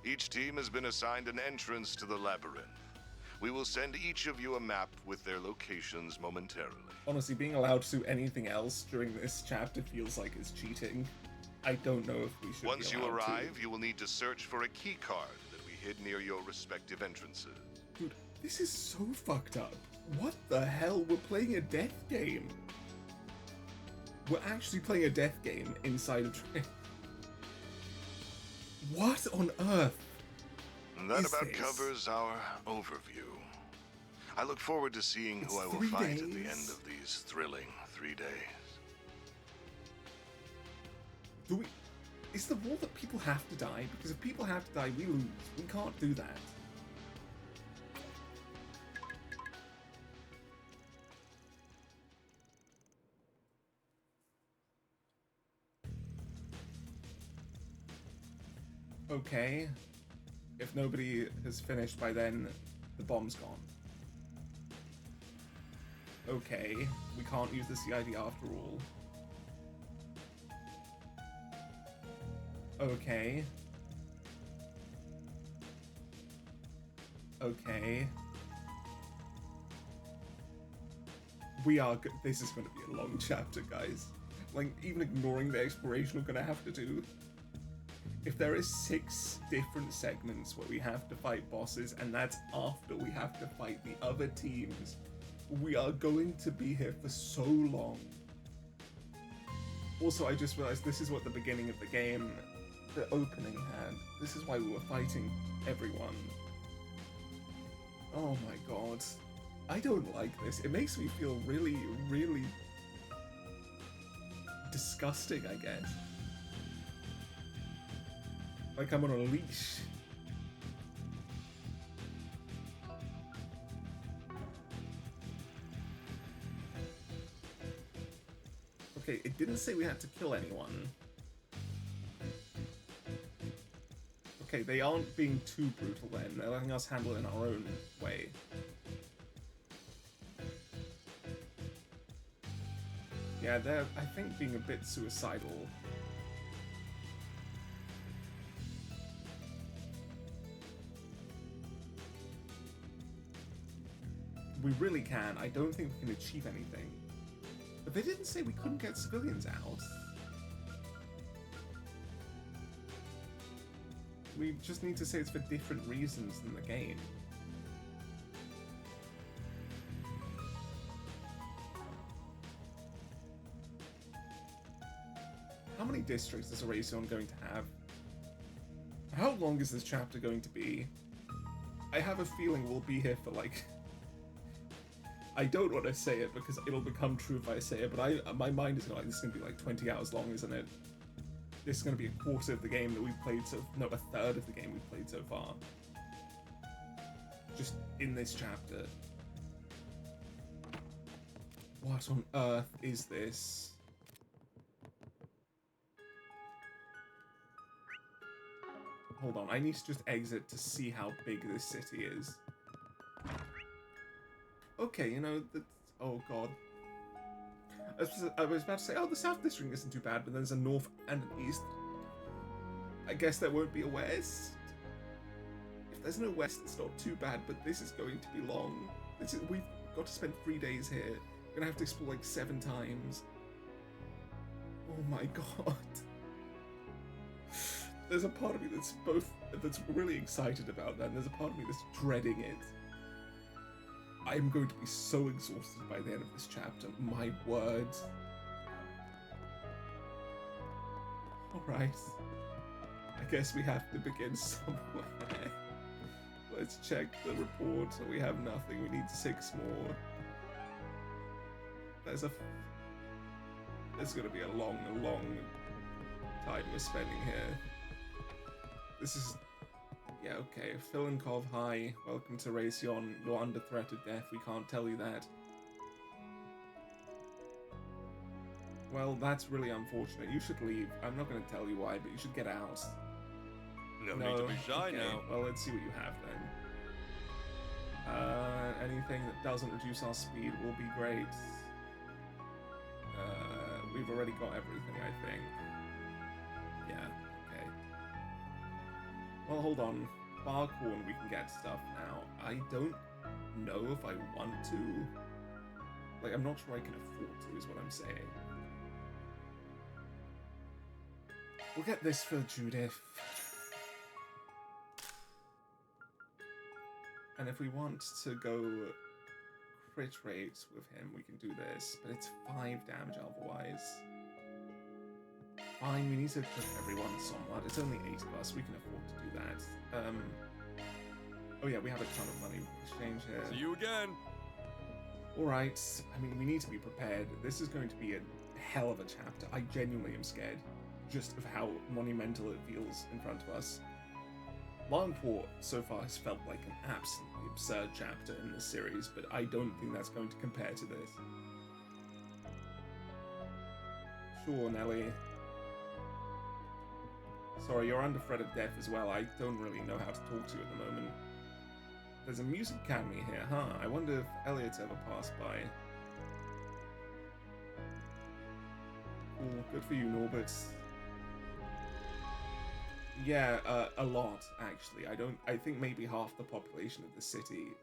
Each team has been assigned an entrance to the labyrinth. We will send each of you a map with their locations momentarily. Honestly, being allowed to do anything else during this chapter feels like it's cheating. I don't know if we should Once be you allowed arrive, you will need to search for a key card that we hid near your respective entrances. Dude, this is so fucked up. What the hell? We're playing a death game. We're actually playing a death game inside a train. What on earth? And that is about this? covers our overview. I look forward to seeing who I will 3 fight at the days? end of these thrilling 3 days. Do we... Is the rule that people have to die? Because if people have to die, we lose. We can't do that. Okay. If nobody has finished by then, the bomb's gone. Okay. We can't use the CID after all. Okay. Okay. We are this is going to be a long chapter, guys. Like, even ignoring the exploration we're going to have to do. If there is 6 different segments where we have to fight bosses, and that's after we have to fight the other teams, we are going to be here for so long. Also, I just realized this is what the beginning of the game, the opening had. This is why we were fighting everyone. Oh my god. I don't like this. It makes me feel really, really disgusting, I guess. Like I'm on a leash. Okay, it didn't say we had to kill anyone. Okay, they aren't being too brutal then. They're letting us handle it in our own way. Yeah, they're, I think, being a bit suicidal. We really can. I don't think we can achieve anything. But they didn't say we couldn't get civilians out. We just need to say it's for different reasons than the game. How many districts is Oracion going to have? How long is this chapter going to be? I have a feeling we'll be here for like... I don't want to say it because it'll become true if I say it, but my mind is like, this is going to be like 20 hours long, isn't it? This is going to be a quarter of the game that we've played so... No, a third of the game we've played so far. Just in this chapter. What on earth is this? Hold on, I need to just exit to see how big this city is. Okay, you know, that's... Oh god. I was about to say, oh, the South District isn't too bad, but there's a North and an East. I guess there won't be a West. If there's no West, it's not too bad, but this is going to be long. We've got to spend 3 days here. We're gonna have to explore like 7 times. Oh my god. There's a part of me that's really excited about that, and there's a part of me that's dreading it. I'm going to be so exhausted by the end of this chapter, my word. Alright. I guess we have to begin somewhere. Let's check the report. We have nothing, we need 6 more. There's gonna be a long time we're spending here. This is... Yeah, okay. Filenkov, hi. Welcome to Oracion. You're under threat of death. We can't tell you that. Well, that's really unfortunate. You should leave. I'm not going to tell you why, but you should get out. No need to be shy now. Well, let's see what you have then. Anything that doesn't reduce our speed will be great. We've already got everything, I think. Yeah. Well, hold on. Barkhorn, we can get stuff now. I don't know if I want to. Like, I'm not sure I can afford to, is what I'm saying. We'll get this for Judith. And if we want to go crit rate with him, we can do this. But it's 5 damage otherwise. Fine, we need to put everyone somewhat. It's only 8 of us, we can afford to do that. Oh yeah, we have a ton of money exchange here. See you again! Alright, I mean, we need to be prepared. This is going to be a hell of a chapter. I genuinely am scared, just of how monumental it feels in front of us. Longport so far has felt like an absolutely absurd chapter in this series, but I don't think that's going to compare to this. Sure, Nelly. Sorry, you're under threat of death as well. I don't really know how to talk to you at the moment. There's a music academy here, huh? I wonder if Elliot's ever passed by. Cool, good for you, Norbert. Yeah, a lot, actually. I think maybe half the population of the city,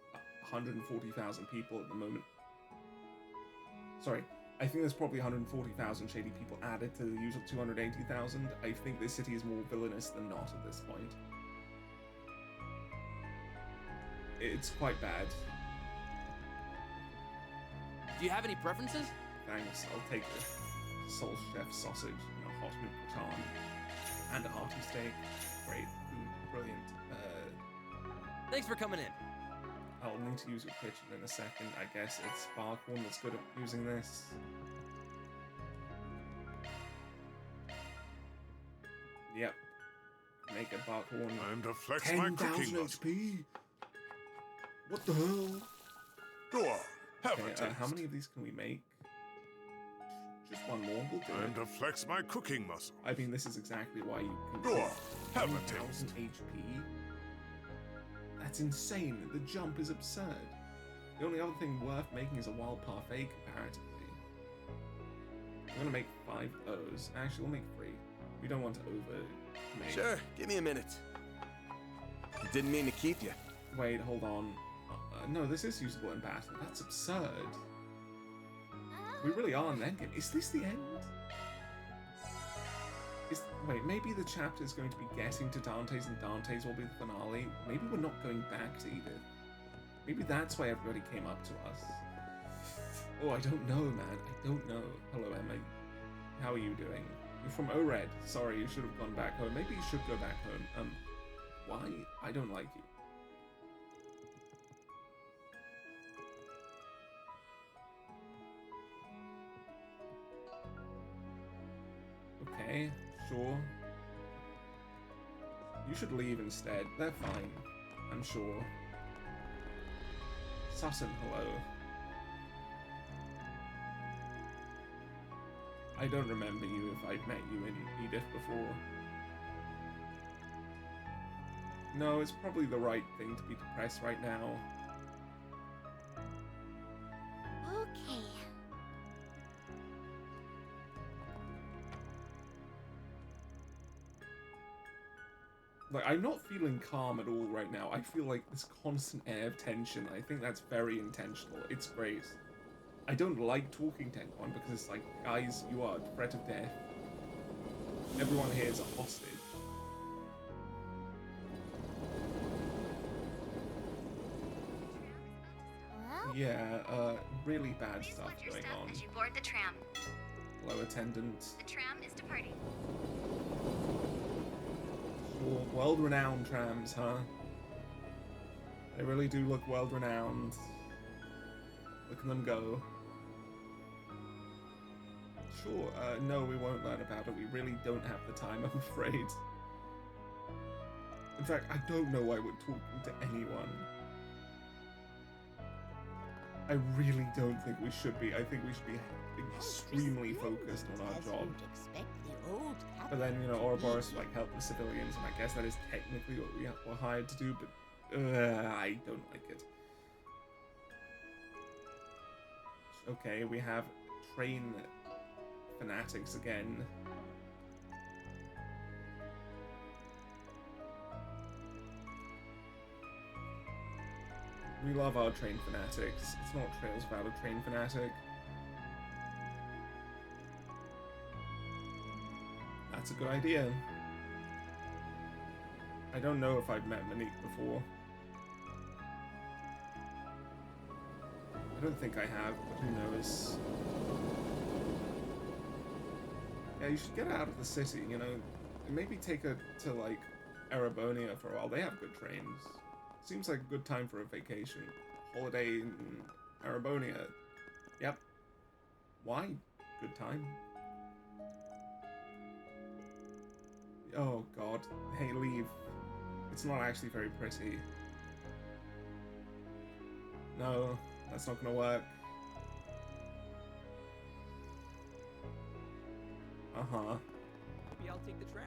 140,000 people at the moment. Sorry. I think there's probably 140,000 shady people added to the usual 280,000. I think this city is more villainous than not at this point. It's quite bad. Do you have any preferences? Thanks, I'll take the Soul Chef sausage and a hot milk croissant. And a hearty steak. Great food, brilliant. Thanks for coming in. I'll need to use your kitchen in a second. I guess it's Barkhorn that's good at using this. Yep. Make a Barkhorn. Time to flex my cooking 10,000 HP! What the hell? Go on, have a Okay, taste. how many of these can we make? Just one more, we'll do Time it. to flex my cooking muscle. I mean, this is exactly why you can Go get on, have a 10,000 HP. That's insane. The jump is absurd. The only other thing worth making is a wild parfait comparatively. I'm gonna make 5 of those. Actually, we'll make 3. We don't want to over-make. Sure, give me a minute. Didn't mean to keep you. Wait, hold on. No, this is usable in battle. That's absurd. We really are in the endgame. Is this the end? Wait, maybe the chapter is going to be getting to Dante's and Dante's will be the finale. Maybe we're not going back to Edith. Maybe that's why everybody came up to us. Oh, I don't know, man. I don't know. Hello, Emma. How are you doing? You're from ORED. Sorry, you should have gone back home. Maybe you should go back home. Why? I don't like you. Okay, sure. You should leave instead. They're fine, I'm sure. Sutton, hello. I don't remember you if I've met you in Edith before. No, it's probably the right thing to be depressed right now. Okay. Like, I'm not feeling calm at all right now. I feel like this constant air of tension. I think that's very intentional. It's great. I don't like talking to anyone because it's like, guys, you are a threat of death. Everyone here is a hostage. Yeah, really bad stuff going on. As you board the tram. Hello, attendant. The tram is departing. Sure, world-renowned trams, huh? They really do look world-renowned. Look at them go. Sure, no, we won't learn about it. We really don't have the time, I'm afraid. In fact, I don't know why we're talking to anyone. I really don't think we should be. I think we should be extremely focused on our job. But then, you know, Ouroboros like help the civilians, and I guess that is technically what we were hired to do, but I don't like it. Okay, we have train fanatics again. We love our train fanatics. It's not Trails without a train fanatic. That's a good idea. I don't know if I've met Monique before. I don't think I have, but who knows. Yeah, you should get out of the city, you know. Maybe take her to, like, Erebonia for a while. They have good trains. Seems like a good time for a vacation. Holiday in Erebonia. Yep. Why? Good time. Oh god. Hey, leave. It's not actually very pretty. No, that's not gonna work. Uh-huh. Maybe I'll take the tram.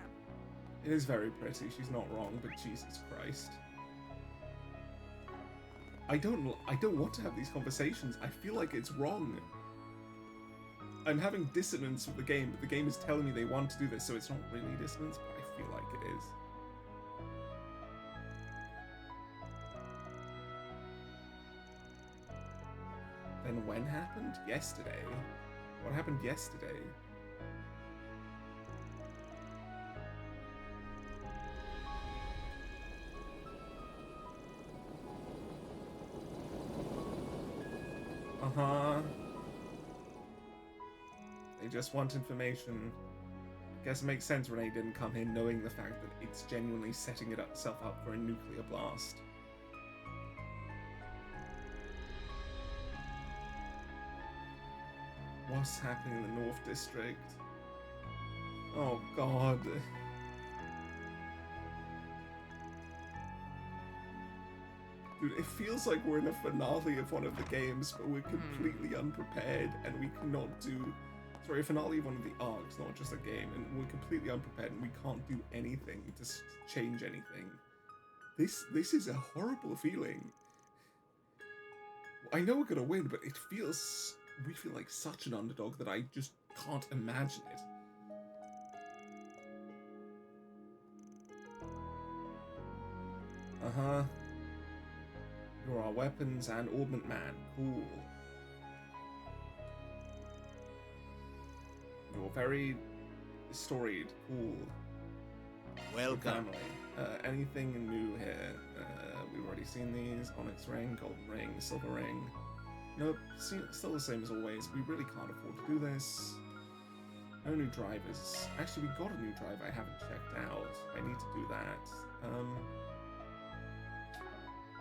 It is very pretty, she's not wrong, but Jesus Christ. I don't want to have these conversations. I feel like it's wrong. I'm having dissonance with the game, but the game is telling me they want to do this, so it's not really dissonance, but I feel like it is. Then when happened? Yesterday. What happened yesterday? Uh-huh. They just want information. Guess it makes sense Renee didn't come in knowing the fact that it's genuinely setting itself up for a nuclear blast. What's happening in the North District? Oh god. Dude, it feels like we're in a finale of one of the games, but we're completely unprepared, and we cannot do... Sorry, a finale of one of the arcs, not just a game, and we're completely unprepared, and we can't do anything to change anything. This is a horrible feeling. I know we're gonna win, but it feels... We feel like such an underdog that I just can't imagine it. Uh-huh. You're our weapons and orbment man. Cool. You're very storied, cool. Welcome. Family. Anything new here? We've already seen these. Onyx ring, golden ring, silver ring. Nope, still the same as always. We really can't afford to do this. No new drivers. Actually, we got a new driver I haven't checked out. I need to do that.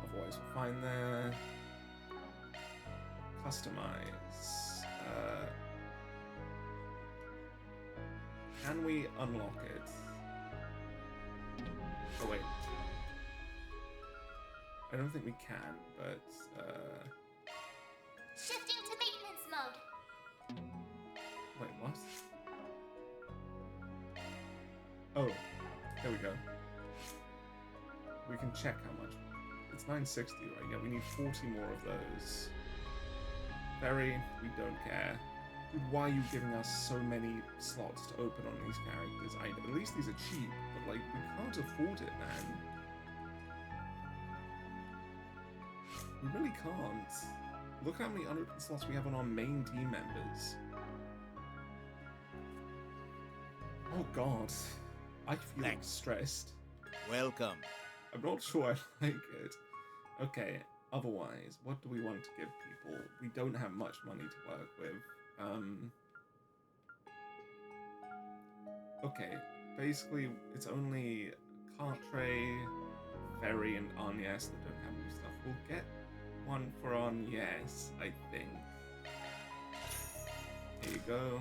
Otherwise, we're fine there. Customize. Can we unlock it? Oh wait. I don't think we can, but Shifting to maintenance mode. wait, what? Oh, there we go. We can check how much. It's 960, right? Yeah, we need 40 more of those. Very, we don't care. Dude, why are you giving us so many slots to open on these characters? At least these are cheap, but like, we can't afford it, man. We really can't. Look how many unopened slots we have on our main team members. Oh god. I feel stressed. Welcome. I'm not sure I like it. Okay, otherwise, what do we want to give people? We don't have much money to work with. Okay, basically, it's only Cartray, Ferry, and Agnes that don't have new stuff. We'll get one for Agnes, I think. Here you go.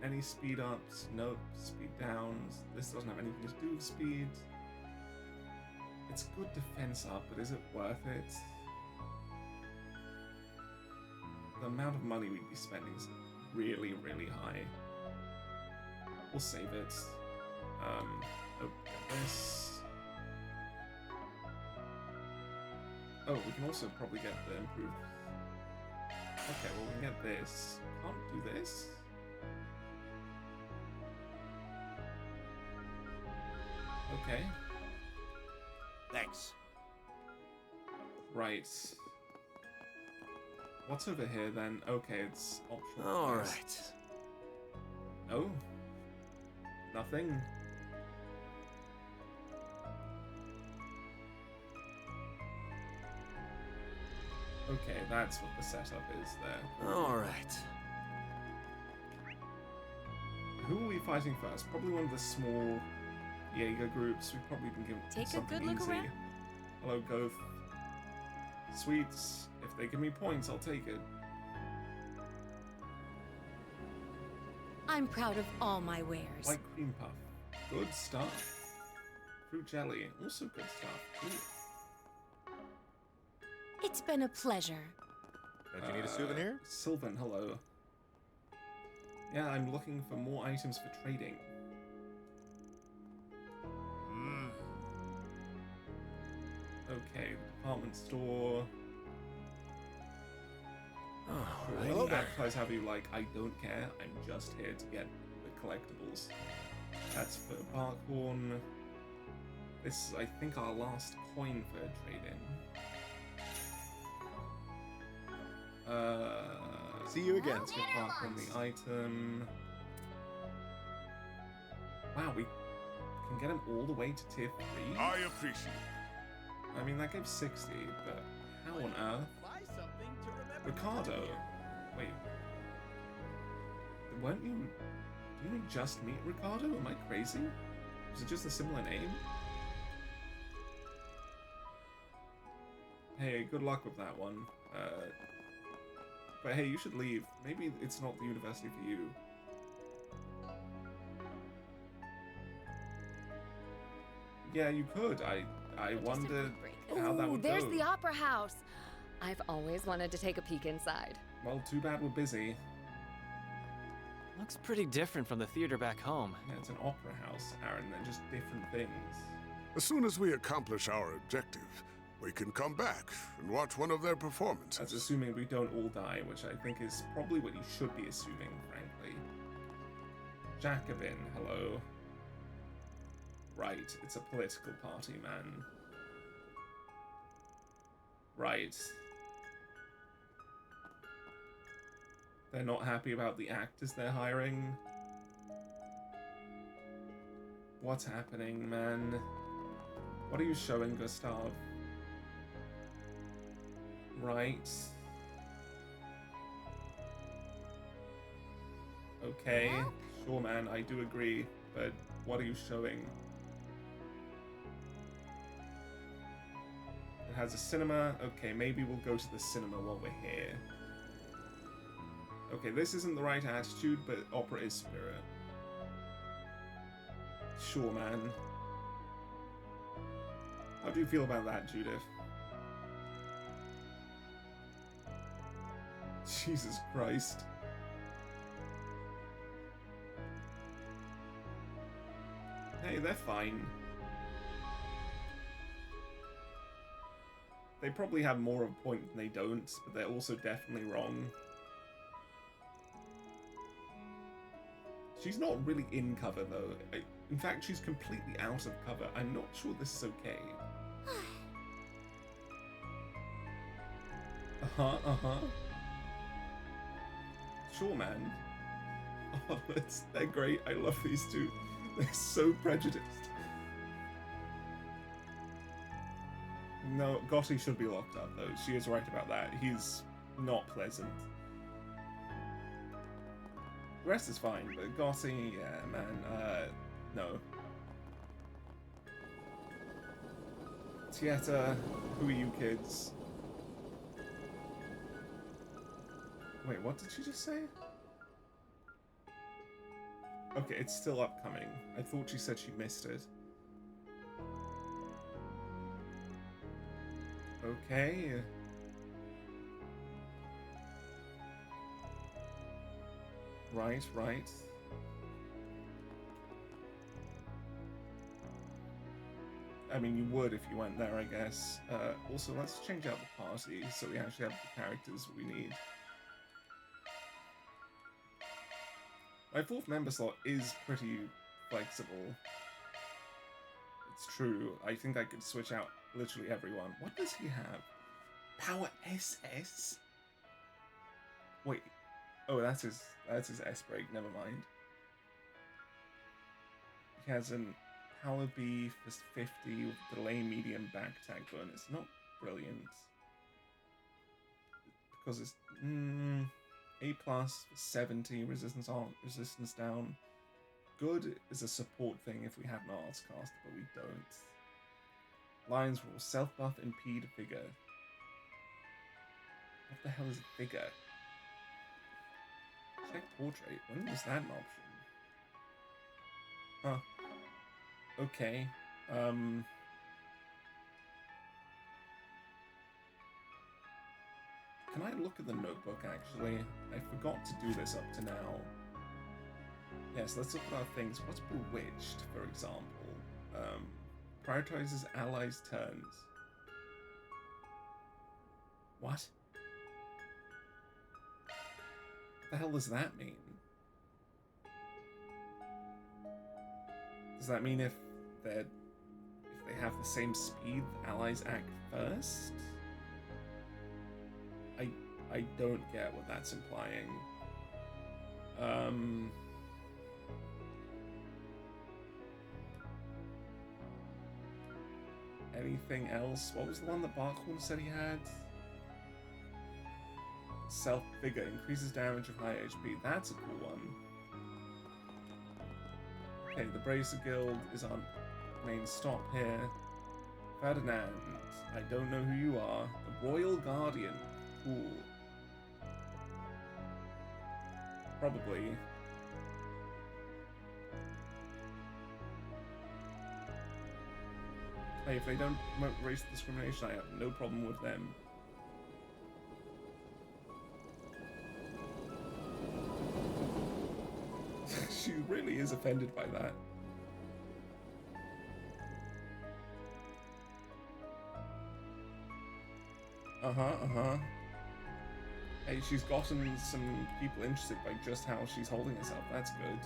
Any speed ups? Nope. Speed downs. This doesn't have anything to do with speed. It's good defense up, but is it worth it? The amount of money we'd be spending is really, really high. We'll save it. Open this. Oh, we can also probably get the improved. Okay, well, we can get this. Can't do this. Okay. Thanks. Right. What's over here then? Okay, it's optional. Alright. No? Nothing? Okay, that's what the setup is there. Alright. Who are we fighting first? Probably one of the small Jaeger groups. We've probably been given Take a something good look easy. around. Hello, Goth. Sweets. If they give me points, I'll take it. I'm proud of all my wares. White cream puff. Good stuff. Fruit jelly. Also good stuff. Ooh. It's been a pleasure. Don't you need a souvenir? Sylvan, hello. Yeah, I'm looking for more items for trading. Okay, department store. Hello there. Advertise how you like. I don't care. I'm just here to get the collectibles. That's for Barkhorn. This is, I think, our last coin for trade-in. See you again. Let's get Barkhorn the item. Wow, we can get him all the way to tier 3? I appreciate it. I mean, that gives 60, but how on earth? Ricardo. Wait. Weren't you... Didn't you just meet Ricardo? Am I crazy? Was it just a similar name? Hey, good luck with that one. But hey, you should leave. Maybe it's not the university for you. Yeah, you could. I wondered how that would There's go. the opera house. I've always wanted to take a peek inside. Well, too bad we're busy. Looks pretty different from the theater back home. Yeah, it's an opera house, Aaron. They're just different things. As soon as we accomplish our objective, we can come back and watch one of their performances. That's assuming we don't all die, which I think is probably what you should be assuming, frankly. Jacobin, hello. Right, it's a political party, man. Right. They're not happy about the actors they're hiring. What's happening, man? What are you showing, Gustav? Right. Okay. Sure, man, I do agree, but what are you showing? It has a cinema. Okay, maybe we'll go to the cinema while we're here. Okay, this isn't the right attitude, but opera is spirit. Sure, man. How do you feel about that, Judith? Jesus Christ. Hey, they're fine. They probably have more of a point than they don't, but they're also definitely wrong. She's not really in cover, though. In fact, she's completely out of cover. I'm not sure this is okay. Sure, man. Oh, they're great. I love these two. They're so prejudiced. No, Gotti should be locked up, though. She is right about that. He's not pleasant. The rest is fine, but Gotti, yeah, man, no. Tieta, who are you kids? Wait, what did she just say? Okay, it's still upcoming. I thought she said she missed it. Okay. Right, right. I mean, you would if you went there, I guess. Also, let's change out the party so we actually have the characters we need. My fourth member slot is pretty flexible. It's true. I think I could switch out literally everyone. What does he have? Power SS? Wait. Oh, that's his S-break. Never mind. He has an Power B for 50 with delay medium back tag bonus. Not brilliant. Because it's A plus 70 resistance on, resistance down. Good is a support thing if we have an arts cast, but we don't. Lions Roar, self buff, impede, vigor. What the hell is vigor? Check portrait. When was that an option? Huh. Okay. Can I look at the notebook, actually? I forgot to do this up to now. Yes, let's look at our things. What's Bewitched, for example? Prioritizes allies' turns. What? What the hell does that mean? Does that mean if they have the same speed, the allies act first? I don't get what that's implying. Anything else? What was the one that Barkhorn said he had? Self-vigor increases damage of high HP. That's a cool one. Okay, the Bracer Guild is on main stop here. Ferdinand, I don't know who you are. The Royal Guardian. Cool. Probably. Hey, if they don't promote race discrimination, I have no problem with them. She really is offended by that. Hey, she's gotten some people interested by just how she's holding herself. That's good.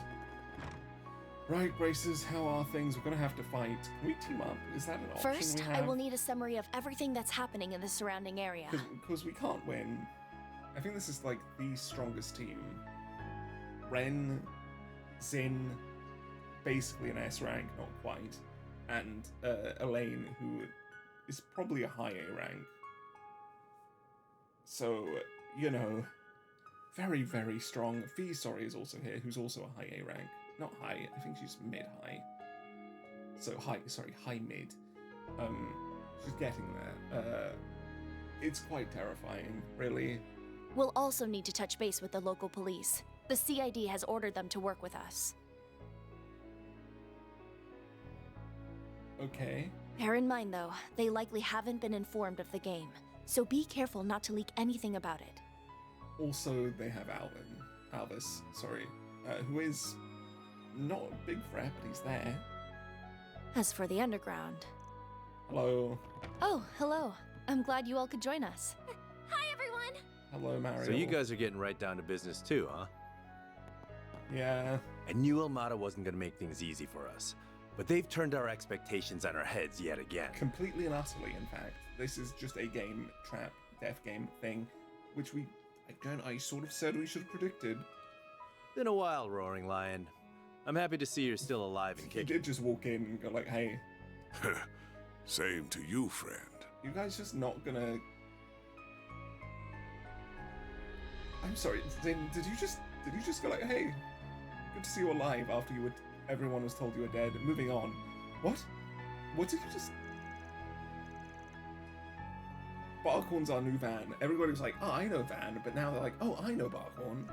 Right, Braces, how are things? We're gonna have to fight. Can we team up? Is that an option First, we have? I will need a summary of everything that's happening in the surrounding area. Because we can't win. I think this is like the strongest team. Ren, Zin, basically an S rank, not quite, and Elaine, who is probably a high A rank. So, you know, very, very strong. Fee, sorry, is also here, who's also a high A rank. Not high, I think she's mid-high. So high-mid. She's getting there. It's quite terrifying, really. We'll also need to touch base with the local police. The CID has ordered them to work with us. Okay. Bear in mind, though, they likely haven't been informed of the game, so be careful not to leak anything about it. Also, they have Alvis, who is not a big threat, but he's there. As for the underground... Hello. Oh, hello. I'm glad you all could join us. Hi, everyone! Hello, Mario. So you guys are getting right down to business too, huh? Yeah. I knew Armada wasn't going to make things easy for us, but they've turned our expectations on our heads yet again. Completely and utterly, in fact. This is just a game trap, death game thing, which I sort of said we should have predicted. Been a while, Roaring Lion. I'm happy to see you're still alive and kicking. He did just walk in and go like, hey. Same to you, friend. You guys just not gonna... I'm sorry, did you just go like, hey, good to see you alive after everyone was told you were dead. Moving on. What? What did you just... Barkhorn's our new Van. Everybody was like, oh, I know Van, but now they're like, oh, I know Barkhorn.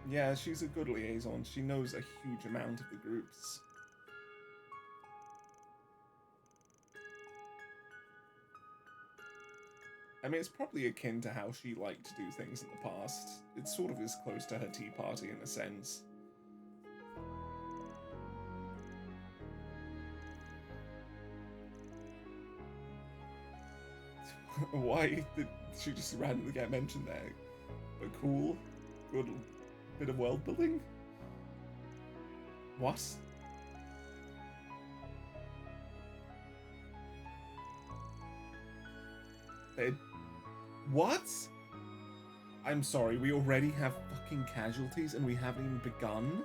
Yeah, she's a good liaison. She knows a huge amount of the groups. I mean, it's probably akin to how she liked to do things in the past. It sort of is close to her tea party in a sense. Why did she just randomly get mentioned there? But cool. Good bit of world building? What? What? I'm sorry, we already have fucking casualties and we haven't even begun?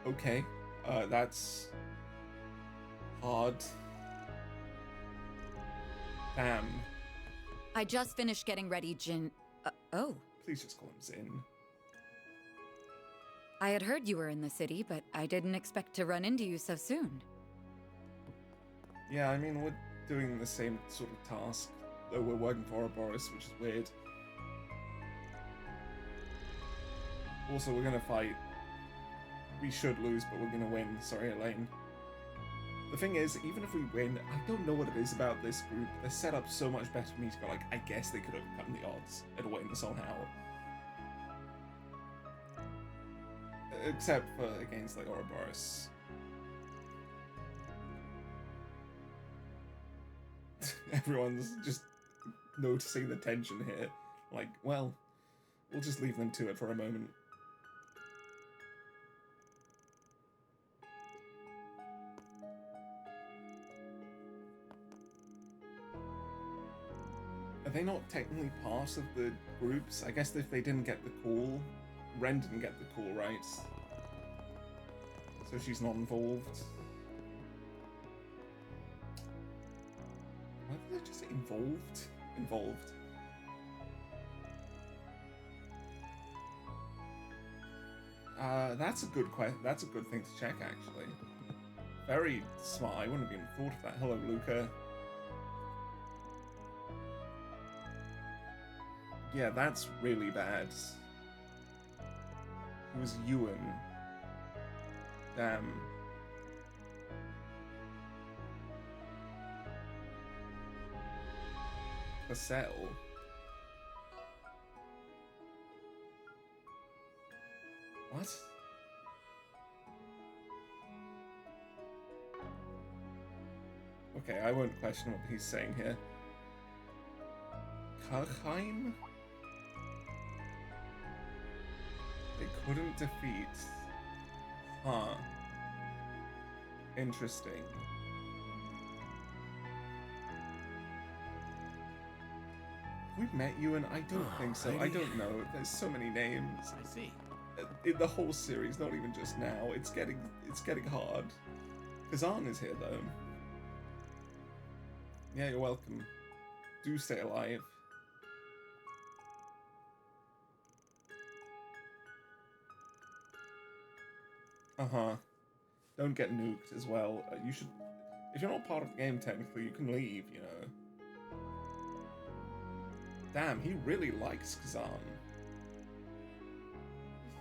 Okay, that's hard. Damn. I just finished getting ready, Jin. Oh. Please just call him Zin. I had heard you were in the city, but I didn't expect to run into you so soon. Yeah, I mean, we're doing the same sort of task, though we're working for Ouroboros, which is weird. Also, we're gonna fight. We should lose, but we're gonna win. Sorry, Elaine. The thing is, even if we win, I don't know what it is about this group. They're set up so much better for me to go like, I guess they could overcome the odds and win somehow. Except for against like Ouroboros. Everyone's just noticing the tension here. Like, well, we'll just leave them to it for a moment. Are they not technically part of the groups? I guess if they didn't get the call, Ren didn't get the call, right? So she's not involved. Why did I just say involved? Involved. That's a good that's a good thing to check, actually. Very smart. I wouldn't have even thought of that. Hello, Luca. Yeah, that's really bad. It was Ewan. Damn. Cassell. What? Okay, I won't question what he's saying here. Karheim? couldn't defeat. Huh. Interesting. We've met you, and I don't think so. I don't know. There's so many names. I see. In the whole series, not even just now. It's getting hard. Kazan is here though. Yeah, you're welcome. Do stay alive. Uh-huh. Don't get nuked as well. You should... If you're not part of the game, technically, you can leave, you know. Damn, he really likes Kazan.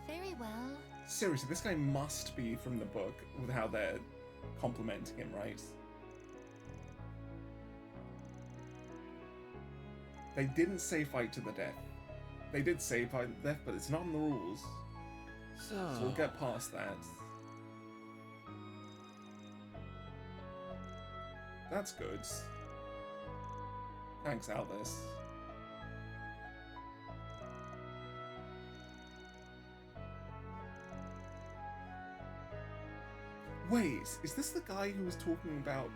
Very well. Seriously, this guy must be from the book with how they're complimenting him, right? They didn't say fight to the death. They did say fight to the death, but it's not in the rules. So we'll get past that. That's good. Thanks, Albus. Wait, is this the guy who was talking about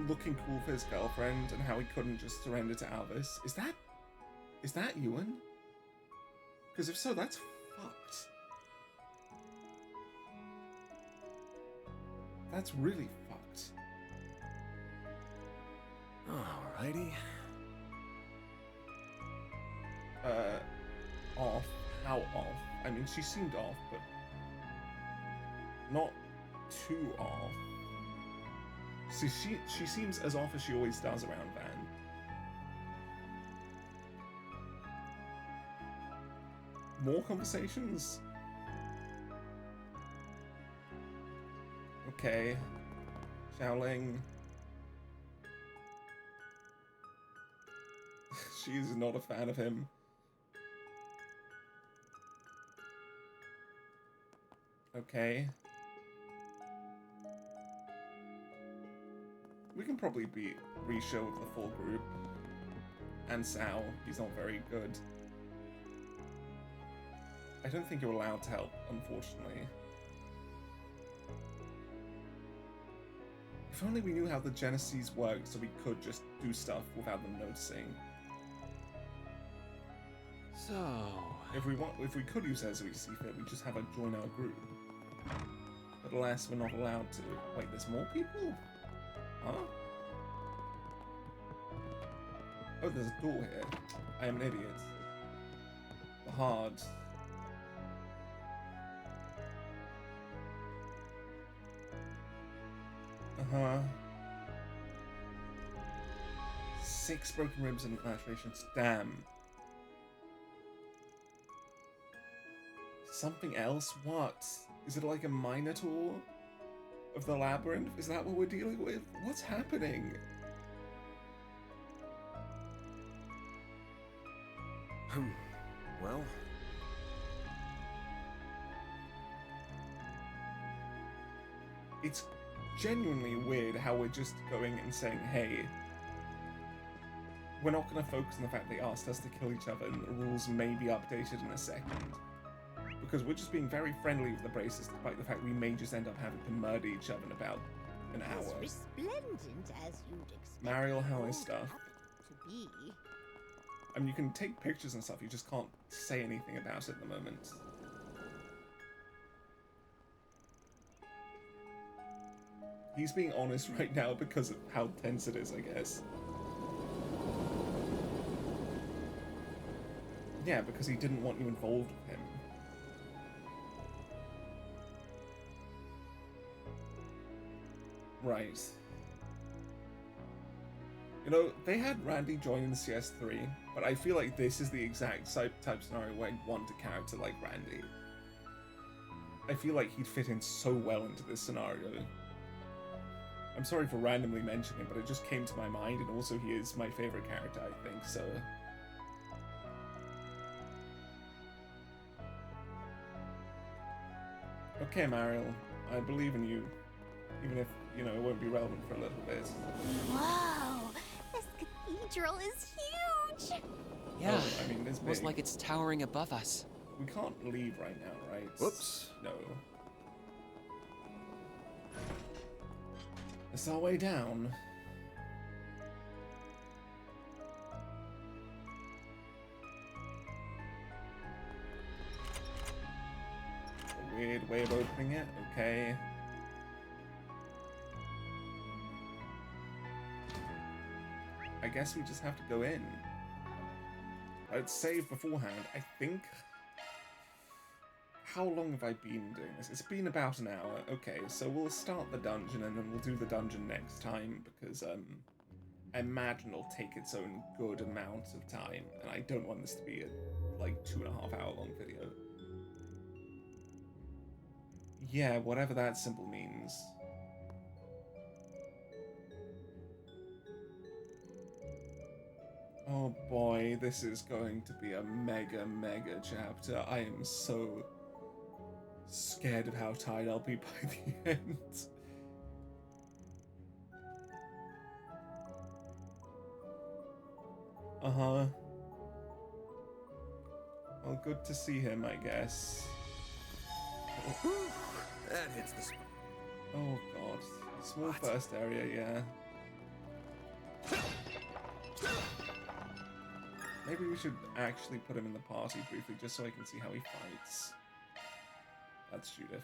looking cool for his girlfriend and how he couldn't just surrender to Albus? Is that Ewan? Because if so, that's fucked. That's really fucked. Alrighty. Off. How off? I mean, she seemed off, but not too off. See, she seems as off as she always does around Van. More conversations? Okay. Xiaoling. She's not a fan of him. Okay. We can probably beat Risha with the full group. And Sao, he's not very good. I don't think you're allowed to help, unfortunately. If only we knew how the Genesis worked so we could just do stuff without them noticing. So... If we could use her as we see fit, we just have her join our group. But alas, we're not allowed to. Wait, there's more people? Huh? Oh, there's a door here. I am an idiot. The hard. Uh-huh. 6 broken ribs and lacerations. Damn. Something else? What? Is it like a Minotaur of the labyrinth? Is that what we're dealing with? What's happening? Well... It's genuinely weird how we're just going and saying, hey, we're not going to focus on the fact they asked us to kill each other and the rules may be updated in a second. Because we're just being very friendly with the Bracers, despite the fact we may just end up having to murder each other in about an hour. As resplendent as you'd expect. Mariel, how is stuff? To be. I mean, you can take pictures and stuff, you just can't say anything about it at the moment. He's being honest right now because of how tense it is, I guess. Yeah, because he didn't want you involved with him. Right. You know, they had Randy join in CS3, but I feel like this is the exact type scenario where I'd want a character like Randy. I feel like he'd fit in so well into this scenario. I'm sorry for randomly mentioning him, but it just came to my mind, and also he is my favorite character, I think, so... Okay, Mariel, I believe in you, even if, you know, it won't be relevant for a little bit. Whoa! This cathedral is huge! Yeah, Oh, I mean, it's almost big. like it's towering above us. We can't leave right now, right? Whoops. No. It's our way down. A weird way of opening it, okay. I guess we just have to go in. I'd save beforehand. I think... How long have I been doing this? It's been about an hour. Okay, so we'll start the dungeon and then we'll do the dungeon next time because I imagine it'll take its own good amount of time and I don't want this to be a like 2.5 hour long video. Yeah, whatever that symbol means. Oh boy, this is going to be a mega chapter. I am so scared of how tired I'll be by the end. Uh-huh. Well, good to see him, I guess. That hits the spot. Oh god. Small first area, yeah. Maybe we should actually put him in the party briefly, just so I can see how he fights. That's Judith.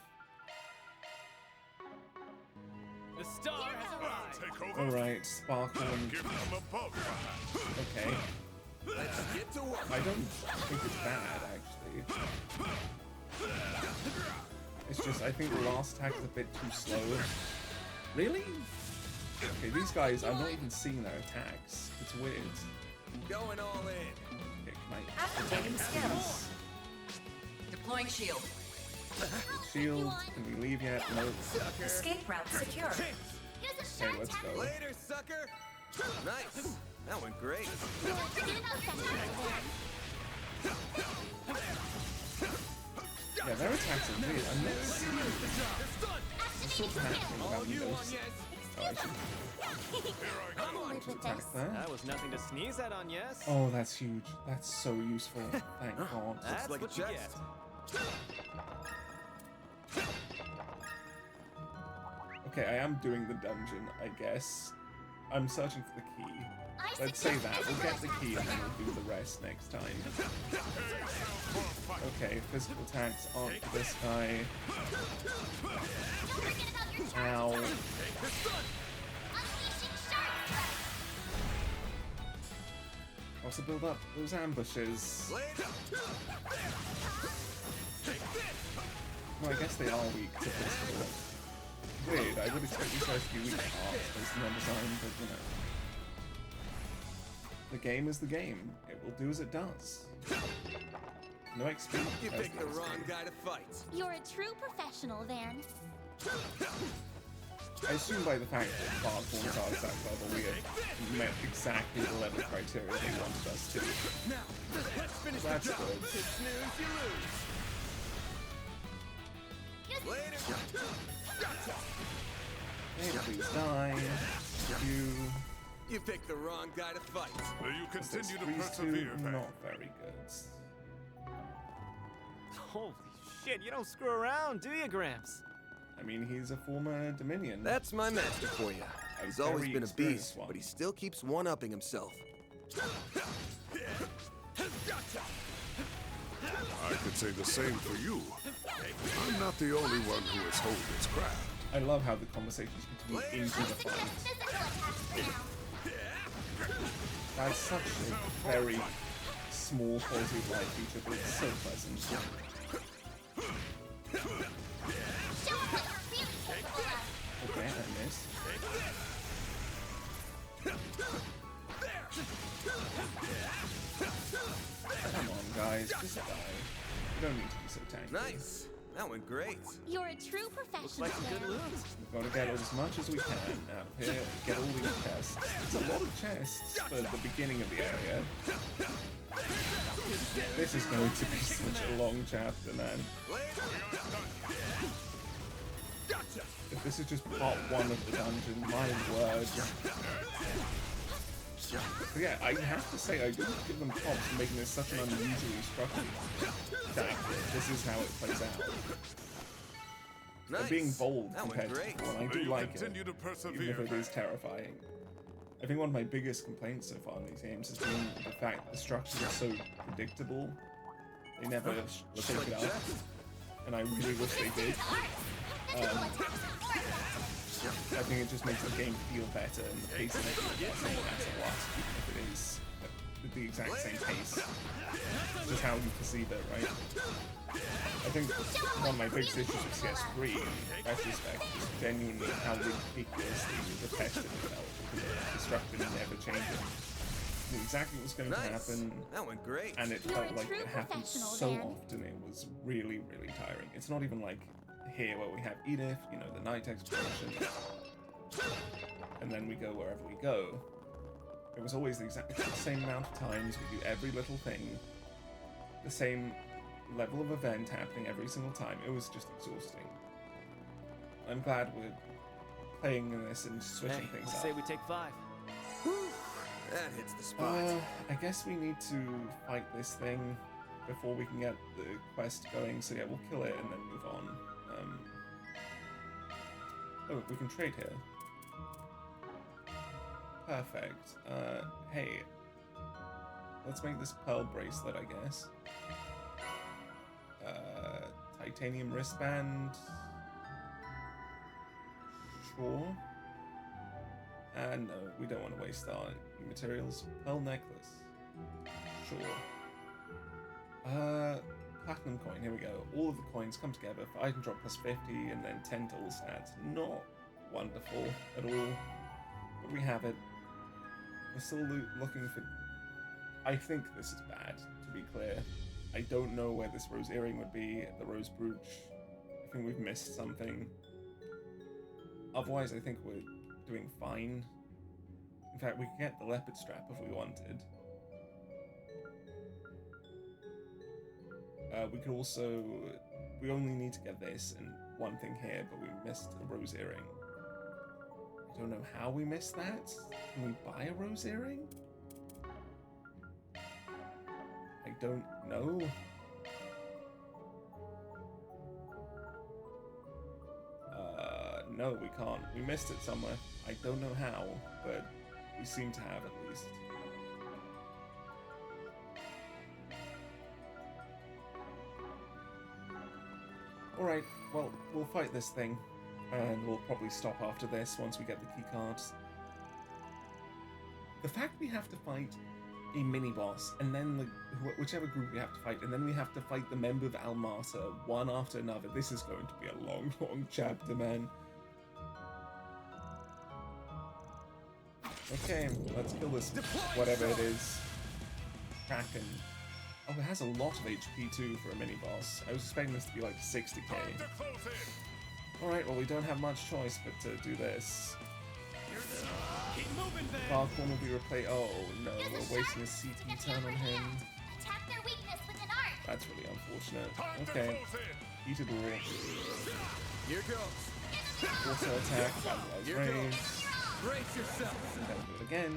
The star has arrived. Alright, Sparkle and... Okay. Let's get to work. I don't think it's bad, actually. It's just, I think the last attack is a bit too slow. Really? Okay, these guys, I'm not even seeing their attacks. It's weird. Going all in. Okay, can I... Activating skills. Deploying shield. Shield. Can we leave yet? No. Escape route secure. Okay, let's go. Later, sucker. Nice. That went great. Yeah, their attacks are weird. I'm not seeing what's sort of happening around those. Oh, I should attack there. That was nothing to sneeze at on, yes? Oh, that's huge. That's so useful. Thank God. That's like what a you chest. get. Okay, I am doing the dungeon, I guess. I'm searching for the key. Let's say that. We'll get the key and then we'll do the rest next time. Okay, physical attacks aren't for this guy. Ow. Also build up those ambushes. Well, I guess they are weak to physical. Weird, I would expect these guys to be weak to art based on their design, but you know. The game is the game. It will do as it does. No XP. You picked the wrong guy to fight. You're a true professional, Van. I assume by the fact that Bard forms are exact level, we have met exactly the level criteria they wanted us to. Now, let's finish That's the job. good. You snooze, you lose. Later. Hey, please die. You picked the wrong guy to fight. Will you continue to Freeze persevere, two, Pat? not very good. Holy shit, you don't screw around, do you, Gramps? I mean, he's a former Dominion. That's my master for you. He's very always been a experienced beast, one. but he still keeps one-upping himself. I could say the same for you. I'm not the only one who has honed its craft. I love how the conversations continue into the fight. That's such a very small quality of life feature, but it's so pleasant. Okay, I missed. Come on, guys, just die. You don't need to be so tanky. Nice. That went great. You're a true professional. Looks like some good loot. We've got to get as much as we can out of here. Get all these chests. It's a lot of chests for the beginning of the area. This is going to be such a long chapter, man. If this is just part one of the dungeon, my word. But yeah, I have to say, I do give them props for making this such an unusually structured that this is how it plays out. Nice. They're being bold That went compared to great. before, and I do May you like it, continue to persevere, even if it is Vac. terrifying. I think one of my biggest complaints so far in these games has been the fact that the structures are so predictable. They never shake it up, and I really wish they did. I think it just makes the game feel better and the pacing makes it better no matter what, even if it is at the exact same pace. It's just how you perceive it, right? I think one of my biggest issues with CS3, in retrospect, is genuinely how ridiculously repetitive it felt, because the structure never changing. Knew exactly what was going to happen. That went great. And it felt like it happened so often, it was really, really tiring. It's not even like here where we have Edith, you know, the night exploration, and then we go wherever we go. It was always the exact same amount of times, we do every little thing, the same level of event happening every single time. It was just exhausting. I'm glad we're playing this and switching things up. Say we take 5. That hits the spot. I guess we need to fight this thing before we can get the quest going, so yeah, we'll kill it and then move on. Oh, we can trade here. Perfect. Hey, let's make this pearl bracelet, I guess. Titanium wristband. Sure. And no, we don't want to waste our materials. Pearl necklace. Sure. Platinum coin, here we go. All of the coins come together for item drop plus 50 and then 10 total stats. Not wonderful at all. But we have it. We're still looking for... I think this is bad, to be clear. I don't know where this rose earring would be, the rose brooch. I think we've missed something. Otherwise, I think we're doing fine. In fact, we could get the leopard strap if we wanted. We could also... We only need to get this and one thing here, but we missed a rose earring. I don't know how we missed that. Can we buy a rose earring? I don't know. No, we can't. We missed it somewhere. I don't know how, but we seem to have at least. Alright, well, we'll fight this thing, and we'll probably stop after this once we get the key cards. The fact we have to fight a mini-boss, and then whichever group we have to fight, and then we have to fight the member of Almata, one after another, this is going to be a long, long chapter, man. Okay, let's kill this, whatever it is. Kraken. Oh, it has a lot of HP too for a mini-boss. I was expecting this to be like 60k. Alright, well we don't have much choice but to do this. Falcon will be replaced. Oh no, we're wasting a CP turn on him. That's really unfortunate. Okay. Heated War. Here goes. Auto attack, Vandalize Range. Brace yourself. And then do it again.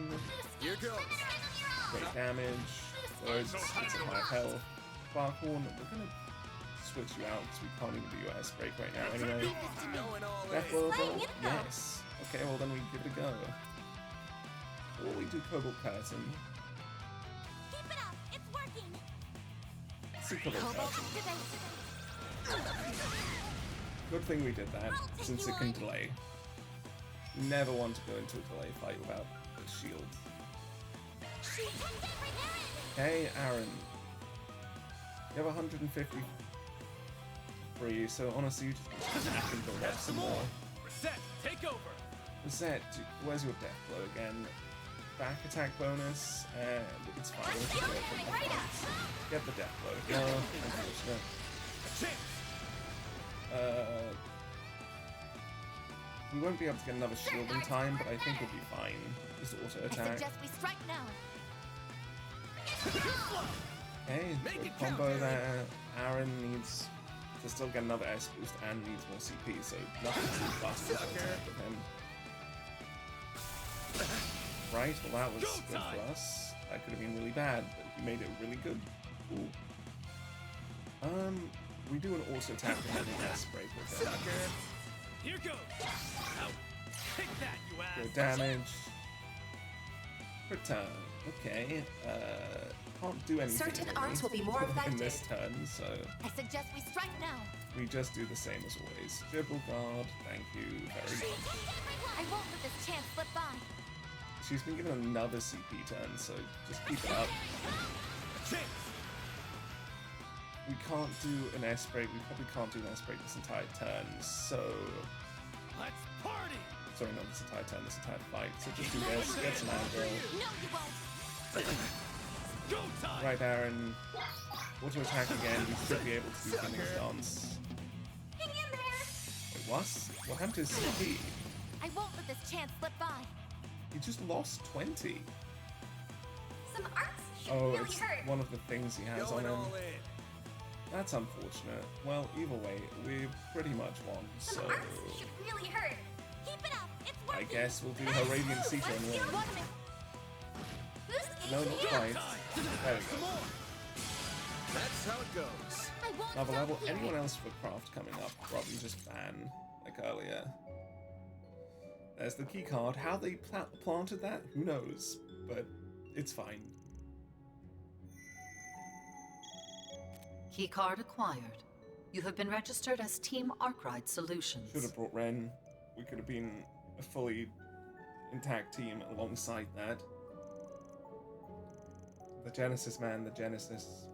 Here goes. Great damage. Words, it's a high health. Barkhorn, we're gonna switch you out because we can't even do your S break right now anyway. Death Blow, yes. Okay, well then we give it a go. Or we do Cobalt Curtain. Keep it up, it's working. Let's see Cobalt Curtain. Good thing we did that, since it can delay. You never want to go into a delay fight without a shield. Hey, Aaron. You have 150 free, so honestly, you just I can build up some more. Reset, take over. Reset, where's your death blow again? Back attack bonus, and it's fine. We'll just do it from the front. Get the death blow. No, unfortunate. We won't be able to get another shield in time, but I think we'll be fine. Just auto attack. I suggest we strike now. Okay, good combo there. Aaron needs to still get another S boost and needs more CP, so nothing's too fast to attack with him. Right, well that was good for us. That could have been really bad, but he made it really good. Cool. We do an auto attack and then an S break with him. Here goes. Now, take that, you ass. Good damage. Return. Okay. Can't do anything. Certain really arts will be more in effective. this turn, so I suggest we strike now. we just do the same as always. Dribble guard. Thank you very much. I won't let this chance slip by. She's been given another CP turn, so just keep it up. We can't do an S break. We probably can't do an S break this entire turn. So let's party. Sorry, not this entire turn. This entire fight. So just do this. Get some aggro. No, you won't. Go time. Right, Aaron. Auto attack again. We should be able to do Phoenix Dance. Hang in there. Wait, what? What happened to his CP? I won't let this chance slip by. He just lost 20. Some arts should Oh, really it's hurt. one of the things he has on him. That's unfortunate. Well, either way, we pretty much won, so Some arts should really hurt. Keep it up. It's I working. guess we'll do her Radiant Seeker and win. No, not quite. There we go. That's how it goes. Another level. Anyone else for craft coming up? Probably just ban, like earlier. There's the key card. How they planted that, who knows? But it's fine. Keycard acquired. You have been registered as Team Arkride Solutions. Should have brought Ren. We could have been a fully intact team alongside that. The Genesis, man, the Genesis.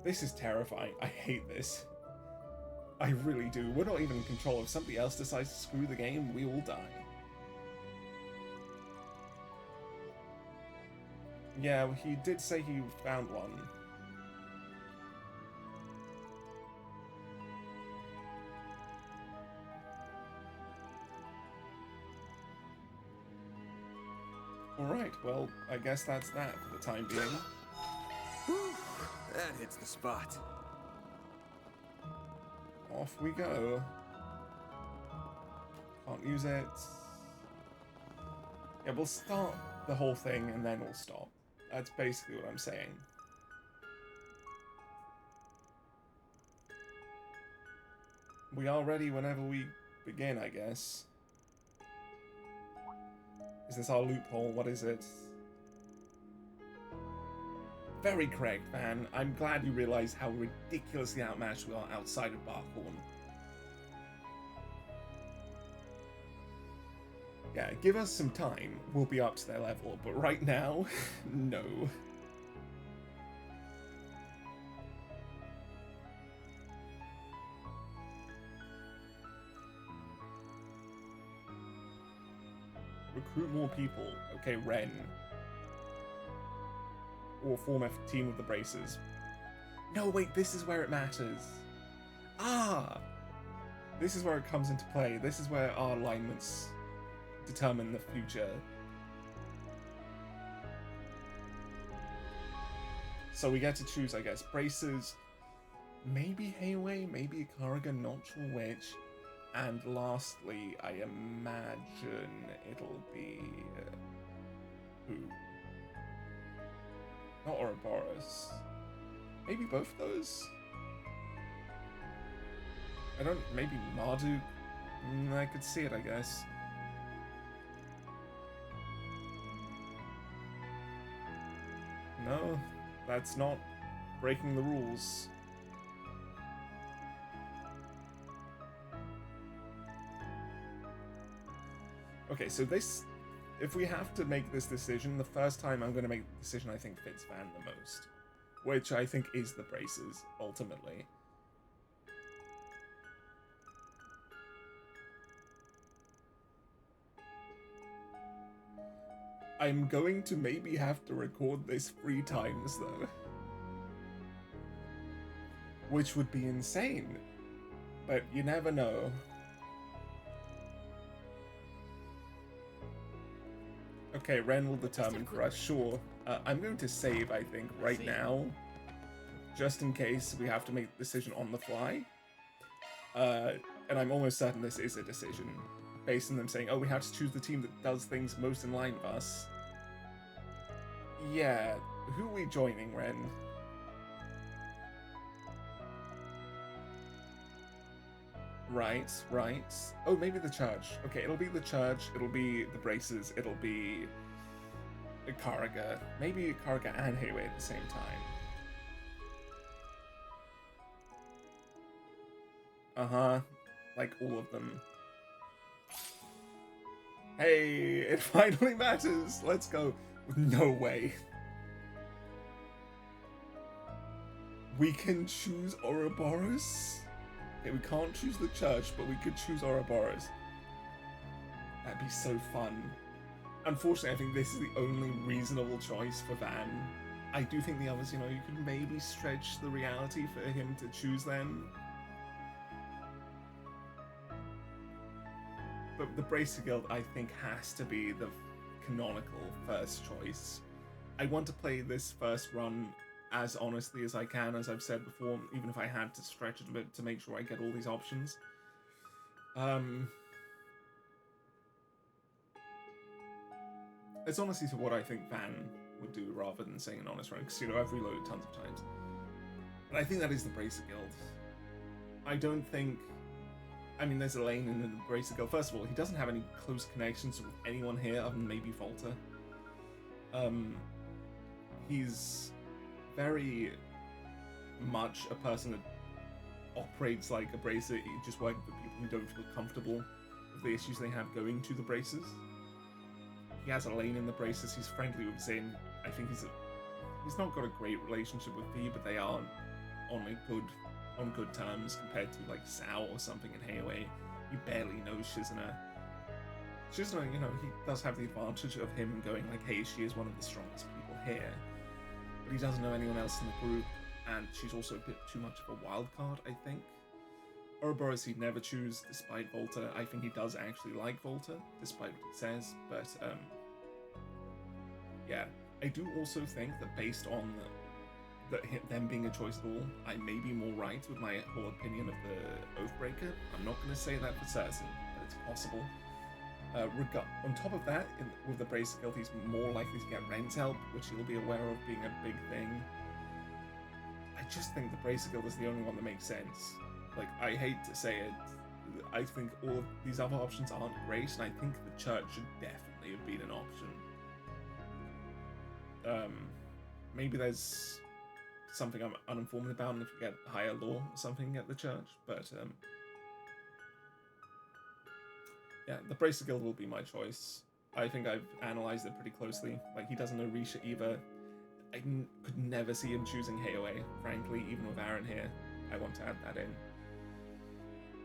This is terrifying. I hate this. I really do. We're not even in control. If somebody else decides to screw the game, we all die. Yeah, he did say he found one. Alright, well, I guess that's that for the time being. Whew, that hits the spot. Off we go. Can't use it. Yeah, we'll start the whole thing and then we'll stop. That's basically what I'm saying. We are ready whenever we begin, I guess. Is this our loophole? What is it? Very correct, man. I'm glad you realize how ridiculously outmatched we are outside of Barkhorn. Yeah, give us some time. We'll be up to their level, but right now, no. Recruit more people. Okay, Ren. Or form a team of the Bracers. No, wait, this is where it matters. Ah! This is where it comes into play. This is where our alignments determine the future. So we get to choose, I guess, Bracers, maybe Hayway, maybe Carrigan, not sure which. And lastly, I imagine it'll be... who? Not Ouroboros. Maybe both of those? I don't... maybe Marduk? I could see it, I guess. No, that's not breaking the rules. Okay, so this, if we have to make this decision, the first time I'm going to make the decision I think fits Van the most. Which I think is the Braces, ultimately. I'm going to maybe have to record this 3 times, though. Which would be insane. But you never know. Okay, Ren will determine for us, sure. I'm going to save, I think, right now. Just in case we have to make the decision on the fly. And I'm almost certain this is a decision based on them saying, oh, we have to choose the team that does things most in line with us. Yeah, who are we joining, Ren? Right. Oh, maybe the Church. Okay, it'll be the Church, it'll be the Braces, it'll be Karaga. Maybe Karaga and Heiwei at the same time. Uh-huh. Like all of them. Hey, it finally matters! Let's go. No way. We can choose Ouroboros? Okay, we can't choose the Church, but we could choose Ouroboros. That'd be so fun. Unfortunately, I think this is the only reasonable choice for Van. I do think the others, you know, you could maybe stretch the reality for him to choose them. But the Bracer Guild, I think, has to be the canonical first choice. I want to play this first run as honestly as I can, as I've said before, even if I had to stretch it a bit to make sure I get all these options. It's honestly to what I think Van would do rather than saying an honest run, because, you know, I've reloaded tons of times. But I think that is the Bracer Guild. I don't think... I mean, there's Elaine in the Bracer Guild. First of all, he doesn't have any close connections with anyone here other than maybe Volta. He's very much a person that operates like a Bracer, just working with people who don't feel comfortable with the issues they have going to the Bracers. He has Elaine in the Bracers, he's friendly with Zin. I think he's not got a great relationship with V, but they are on good terms compared to like Sao or something in Heiwei. You barely know Shizuna. Shizuna, you know, he does have the advantage of him going like, hey, she is one of the strongest people here. But he doesn't know anyone else in the group, and she's also a bit too much of a wild card, I think. Ouroboros he'd never choose, despite Volta. I think he does actually like Volta, despite what he says, but yeah. I do also think that based on them being a choice at all, I may be more right with my whole opinion of the Oathbreaker. I'm not going to say that for certain, but it's possible. On top of that, with the Bracer Guild, he's more likely to get Ren's help, which he'll be aware of being a big thing. I just think the Bracer Guild is the only one that makes sense. Like, I hate to say it, I think all of these other options aren't great, and I think the Church should definitely have been an option. Maybe there's something I'm uninformed about, and if you get higher law or something at the Church, but yeah, the Bracer Guild will be my choice. I think I've analysed it pretty closely. Like, he doesn't know Risha either. I could never see him choosing Heiwei, frankly, even with Aaron here. I want to add that in.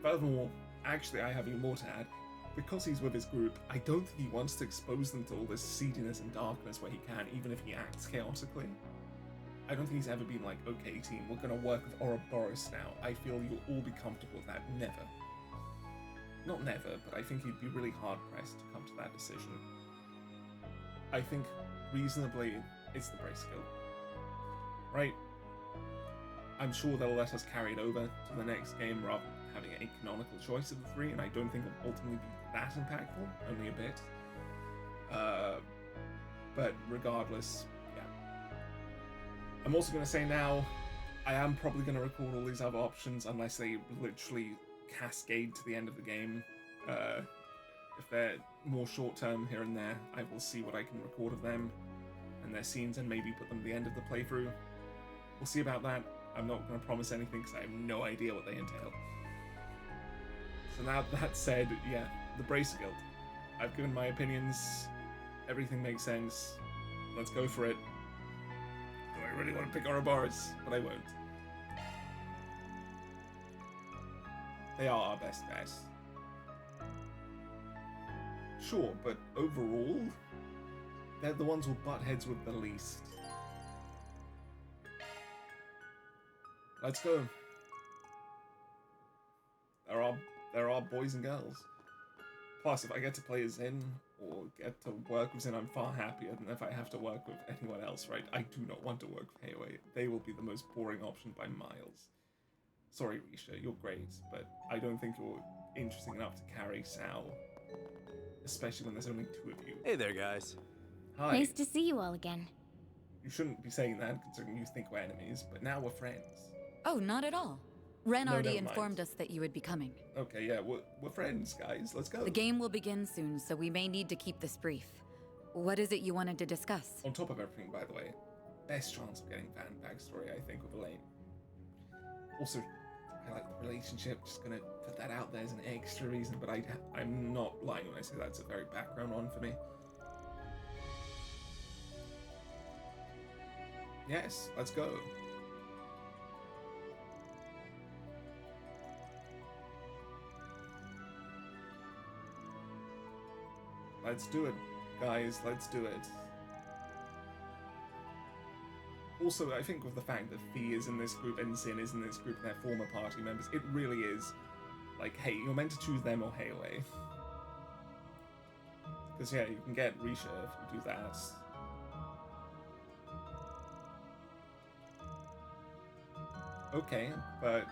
Furthermore, actually, I have even more to add. Because he's with his group, I don't think he wants to expose them to all this seediness and darkness where he can, even if he acts chaotically. I don't think he's ever been like, okay team, we're gonna work with Ouroboros now. I feel you'll all be comfortable with that. Never. Not never, but I think he'd be really hard-pressed to come to that decision. I think, reasonably, it's the Bracer Guild. Right? I'm sure they'll let us carry it over to the next game rather than having a canonical choice of the three, and I don't think it'll ultimately be that impactful, only a bit. But regardless, yeah. I'm also going to say now, I am probably going to record all these other options unless they literally cascade to the end of the game. If they're more short-term here and there, I will see what I can record of them and their scenes and maybe put them at the end of the playthrough. We'll see about that. I'm not going to promise anything because I have no idea what they entail. So now that said, yeah, the Bracer Guild. I've given my opinions. Everything makes sense. Let's go for it. Do I really want to pick Ouroboros? But I won't. They are our best bet. Sure, but overall, they're the ones who butt heads with the least. Let's go. There are boys and girls. Plus, if I get to play as Zen or get to work with Zen, I'm far happier than if I have to work with anyone else, right? I do not want to work with Heiwei. They will be the most boring option by miles. Sorry, Risha, you're great, but I don't think you're interesting enough to carry Sal. Especially when there's only 2 of you. Hey there, guys. Hi. Nice to see you all again. You shouldn't be saying that, considering you think we're enemies, but now we're friends. Oh, not at all. Ren No, already never mind. informed us that you would be coming. Okay, yeah, we're friends, guys. Let's go. The game will begin soon, so we may need to keep this brief. What is it you wanted to discuss? On top of everything, by the way, best chance of getting fan backstory, I think, with Elaine. Also, I like the relationship. Just gonna put that out there as an extra reason, but I'm not lying when I say that's a very background one for me. Yes, let's go. Let's do it, guys. Let's do it. Also, I think with the fact that Fee is in this group and Zin is in this group and they're former party members, it really is like, hey, you're meant to choose them or Hayway. Because, yeah, you can get Risha if you do that. Okay, but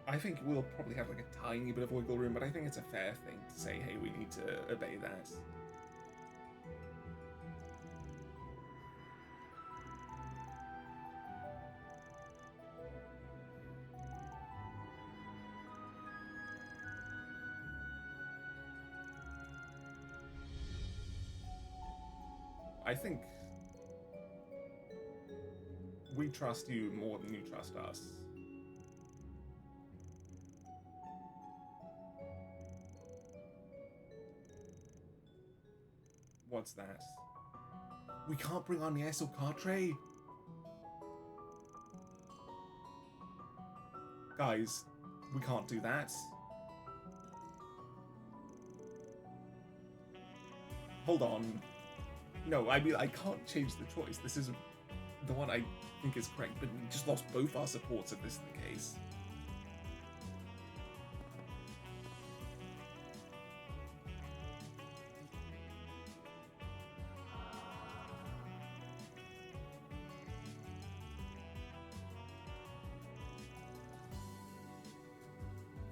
I think we'll probably have like a tiny bit of wiggle room, but I think it's a fair thing to say, hey, we need to obey that. I think we trust you more than you trust us. What's that? We can't bring on Yes or Cartray. Guys, we can't do that. Hold on. No, I mean, I can't change the choice. This is the one I think is correct, but we just lost both our supports if this is the case.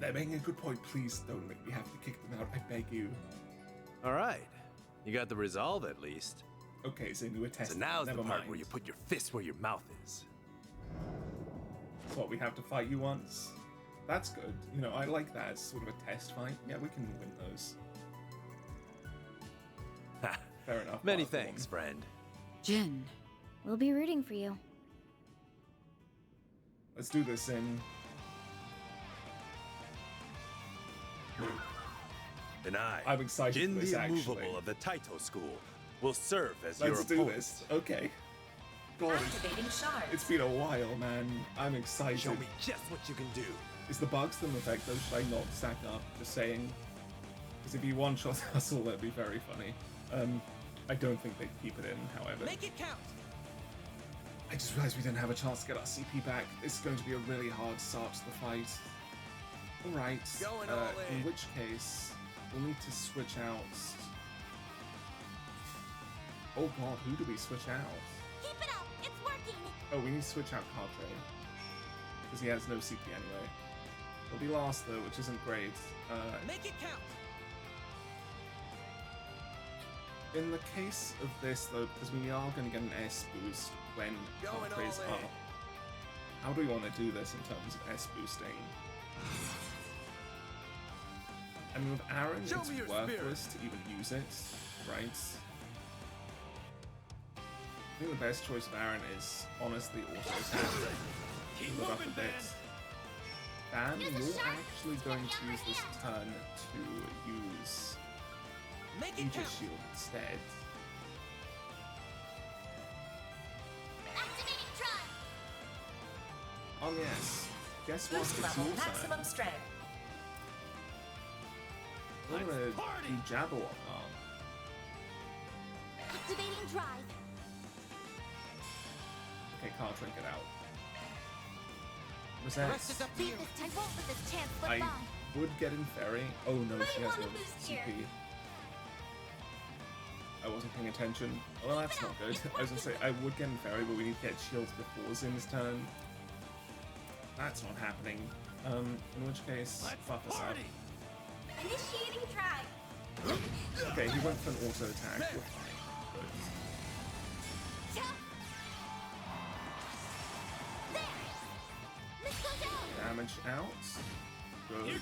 They're making a good point. Please don't make me have to kick them out. I beg you. All right. You got the resolve at least. Okay, so you were testing. So now's Never the part mind. where you put your fist where your mouth is. What, we have to fight you once? That's good. You know, I like that as sort of a test fight. Yeah, we can win those. Fair enough. Many thanks, friend. Jin. We'll be rooting for you. Let's do this in. And I'm excited Jin for this, the actually. Immovable of the Taito School, will serve as your Let's do opponent. this. Okay. God, Activating shards. it's been a while, man. I'm excited. Show me just what you can do. Is the bug still in effect, though? Should I not stack up? Just saying. Because if you one-shot Hustle, that'd be very funny. I don't think they'd keep it in, however. Make it count. I just realized we didn't have a chance to get our CP back. This is going to be a really hard start to the fight. Alright, Going all in in. which case, we'll need to switch out. Oh god, who do we switch out? Keep it up! It's working! Oh, we need to switch out Cartray. Because he has no CP anyway. He'll be last though, which isn't great. Make it count. In the case of this though, because we are going to get an S boost when Going Cartray's all in. up. How do we want to do this in terms of S boosting? I mean, with Aaron, Show it's me your worthless to even use it, right? I think the best choice of Aaron is honestly auto attack. Keep Live up a moving, bit. Dan, Use a you're shark actually to going get to the use upper this hand. turn to use Make it Aegis count. Shield instead. Activating drive! Oh yes. Guess what? Boost It's level your maximum turn. strength. We're gonna Let's party. do Jabberwock on. Activating drive! Okay, Cartray, get out. The rest is Resent. up to you. I won't let this chance slip I by. would get in Fairy. Oh no, Might she has no wanna boost here. CP. I wasn't paying attention. Well, that's not good. I was gonna say, I would get Fairy, but we need to get shields before Zim's turn. That's not happening. In which case, buff us up. Initiating drive. Okay, he went for an auto attack. We're fine. Good. Damage out. Good.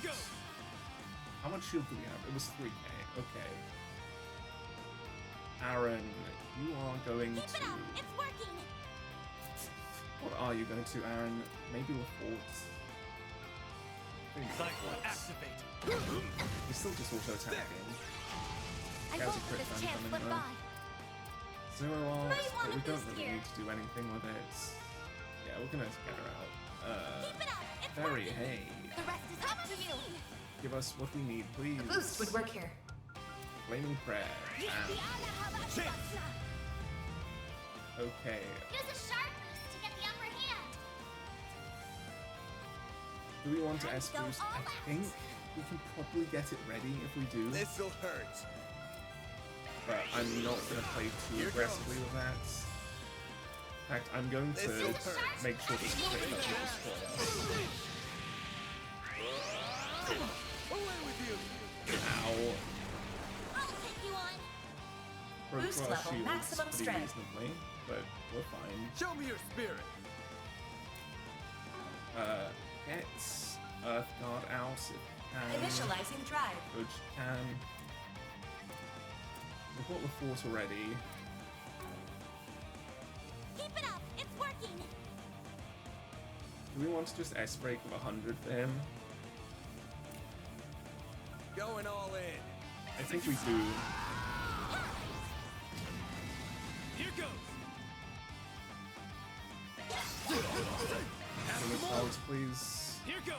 How much shield do we have? It was 3k. Okay. Aaron, you are going to... It's working. What are you going to, Aaron? Maybe with forts. Cycle activate. He's still just auto attacking. I Has a hope crit this fan chance coming went though. by. 0 ult, Might but wanna we don't boost really here. need to do anything with it. Yeah, we're gonna get her out. Keep it up. It's Very, working. hey. The rest is up to you. Give us what we need, please. A boost would work here. Flaming prayer. And... Okay. Use a sharp boost to get the upper hand. Do we want to S boost? I think we can probably get it ready if we do. This'll hurt. But I'm not going to play too aggressively with that. In fact, I'm going to make sure this crit doesn't destroy us. Away with you. Ow. I'll take you on. Broke Boost our level, shields maximum pretty strength. reasonably, but we're fine. Show me your spirit. Get Earth Guard out if you can. Initializing drive. Good, can. We've got the force already. Keep it up. It's working. Do we want to just S-break with 100 for him? Going all in. I think we do. Here goes. Can we pause, please? Here goes.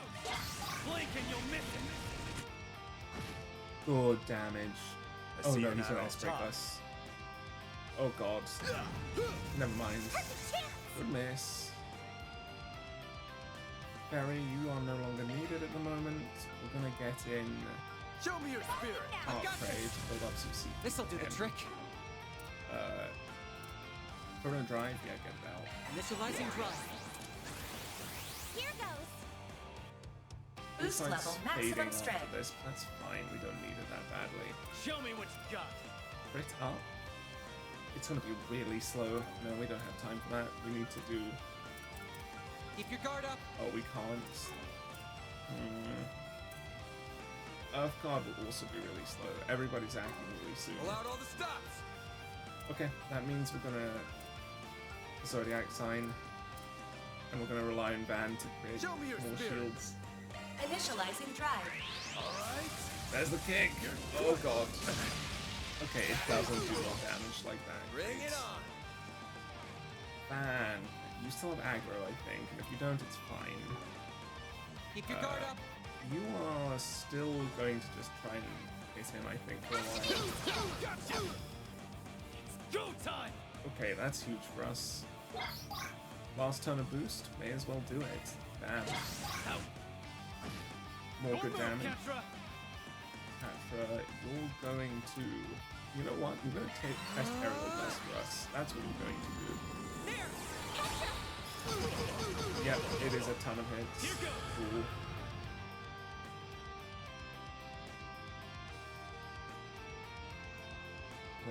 Blink and you'll miss it. Good damage. I Oh see no, you're he's not gonna on S-break top. us. Oh god. Never mind. Good miss. Barry, you are no longer needed at the moment. We're gonna get in Show me your spirit. Heart Trade, build up some CP. This'll do the trick. Chrono Drive, yeah, get it out. Initializing drive. Here goes. Boost Looks like level, it's maximum fading after strength. this, but that's fine, we don't need it that badly. Show me what you got. Crit up. It's gonna be really slow. No, we don't have time for that. We need to do... Keep your guard up. Oh, we can't. Earth Guard will also be really slow. Everybody's acting really soon. Pull out all the stops. Okay, that means we're gonna Zodiac sign, and we're gonna rely on Van to create Show me your more spirit. shields. Initializing drive. Alright. There's the kick! Oh god. Okay, it doesn't do a lot of damage like that. Bring it on. Van, you still have aggro, I think, and if you don't, it's fine. Keep your guard up. You are still going to just try and hit him, I think, for a while. Go time. Okay, that's huge for us. Last turn of boost, may as well do it. Bam. More good damage. Catra, you're going to... You know what? You're going to take test aerial blast for us. That's what you're going to do. Yep, it is a ton of hits. Cool.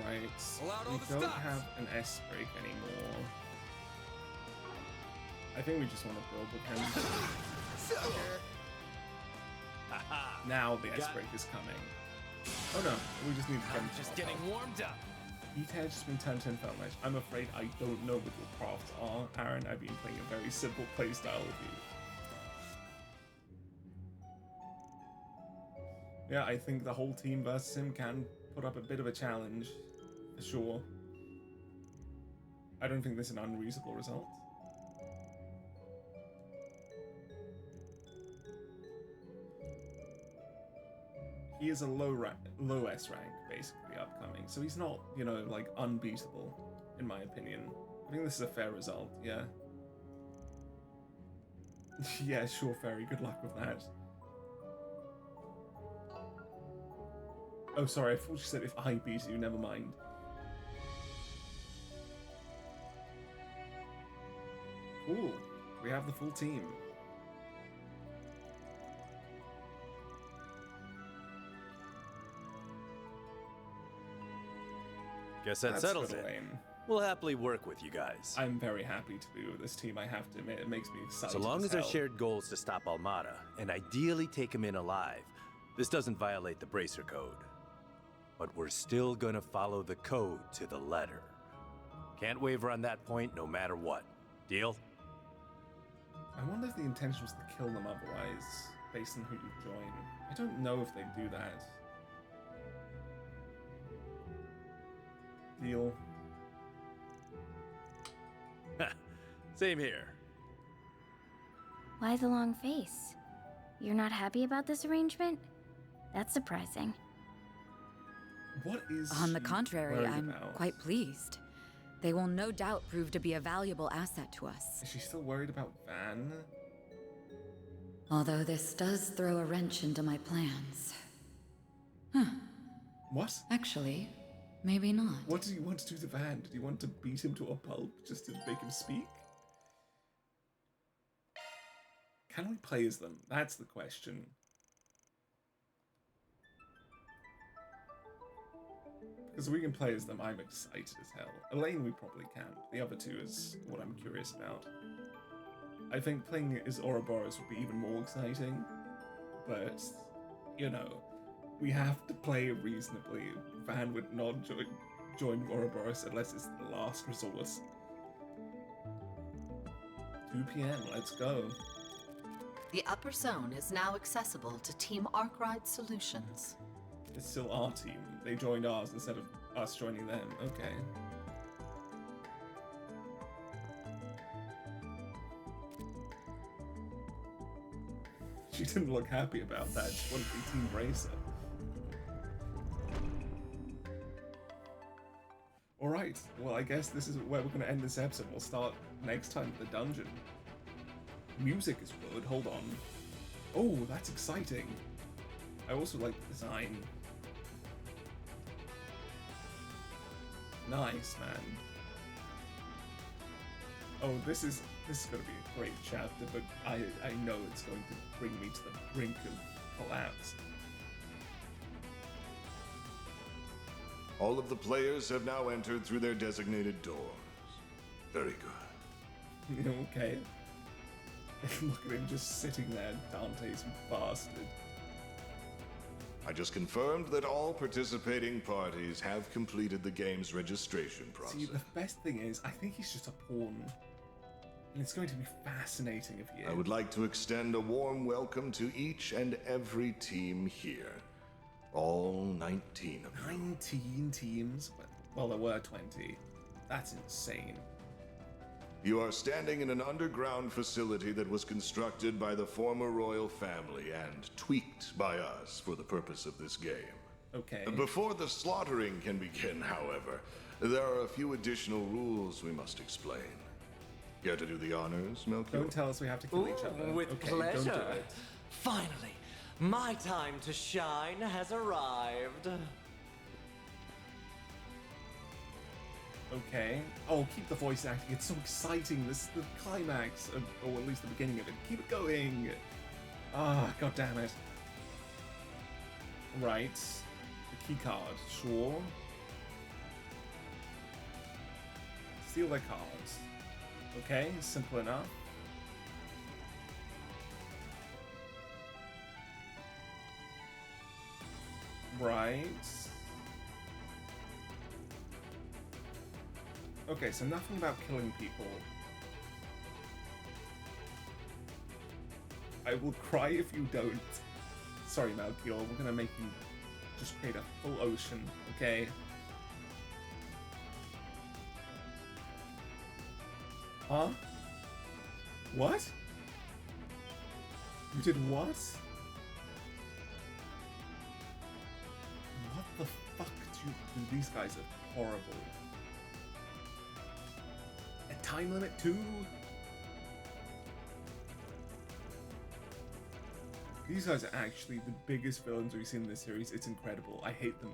Right, we don't have an S break anymore. I think we just want to build with him. Now the S break is coming. Oh no, we just need to get him Just getting warmed up. Heat Edge has been turned to Infernal Edge. I'm afraid I don't know what your crafts are, Aaron. I've been playing a very simple playstyle with you. Yeah, I think the whole team versus him can put up a bit of a challenge, for sure. I don't think this is an unreasonable result. He is a low S rank, basically, upcoming, so he's not, you know, like, unbeatable, in my opinion. I think this is a fair result, yeah. Yeah, sure, Fairy, good luck with that. Oh, sorry, I thought you said if I beat you, never mind. Cool. We have the full team. Guess that That's settles good, it. Elaine. We'll happily work with you guys. I'm very happy to be with this team, I have to admit. It makes me excited. So long as hell. our shared goal is to stop Almada, and ideally take him in alive, this doesn't violate the Bracer Code. But we're still gonna follow the code to the letter. Can't waver on that point no matter what. Deal? I wonder if the intention was to kill them otherwise, based on who you join. I don't know if they do that. Deal. Same here. Why the long face? You're not happy about this arrangement? That's surprising. What is On the she contrary, worried I'm about? quite pleased. They will no doubt prove to be a valuable asset to us. Is she still worried about Van? Although this does throw a wrench into my plans. What? Actually, maybe not. What did you want to do to Van? Did you want to beat him to a pulp just to make him speak? Can we play as them? That's the question. Because if we can play as them, I'm excited as hell. Elaine, we probably can. The other two is what I'm curious about. I think playing as Ouroboros would be even more exciting. But, you know, we have to play reasonably. Van would not join Ouroboros unless it's the last resort. 2 p.m., let's go. The upper zone is now accessible to Team Arkwright Solutions. It's still our team. They joined ours instead of us joining them. Okay. She didn't look happy about that. She wanted to be Team Bracer. Alright, well I guess this is where we're going to end this episode. We'll start next time with the dungeon. Music is good, hold on. Oh, that's exciting. I also like the design. Nice, man. Oh, this is going to be a great chapter, but I know it's going to bring me to the brink of collapse. All of the players have now entered through their designated doors. Very good. Okay. Look at him just sitting there, Dante's bastard. I just confirmed that all participating parties have completed the game's registration process. See, the best thing is, I think he's just a pawn. And it's going to be fascinating if he is. I would like to extend a warm welcome to each and every team here. All 19 of them. 19 teams? Well, there were 20. That's insane. You are standing in an underground facility that was constructed by the former royal family and tweaked by us for the purpose of this game. Okay. Before the slaughtering can begin, however, there are a few additional rules we must explain. Care to do the honors, Melchior? Don't tell us we have to kill each other. With Okay, pleasure. Don't do it. Finally, my time to shine has arrived. Okay. Oh, keep the voice acting. It's so exciting. This is the climax, or at least the beginning of it. Keep it going. Ah, god damn it. Right. The key card. Sure. Steal their cards. Okay, simple enough. Right. Okay, so nothing about killing people. I will cry if you don't. Sorry, Melchior, we're gonna make you just create a full ocean, okay? Huh? What? You did what? What the fuck do these guys are horrible. A time limit too? These guys are actually the biggest villains we've seen in this series. It's incredible. I hate them.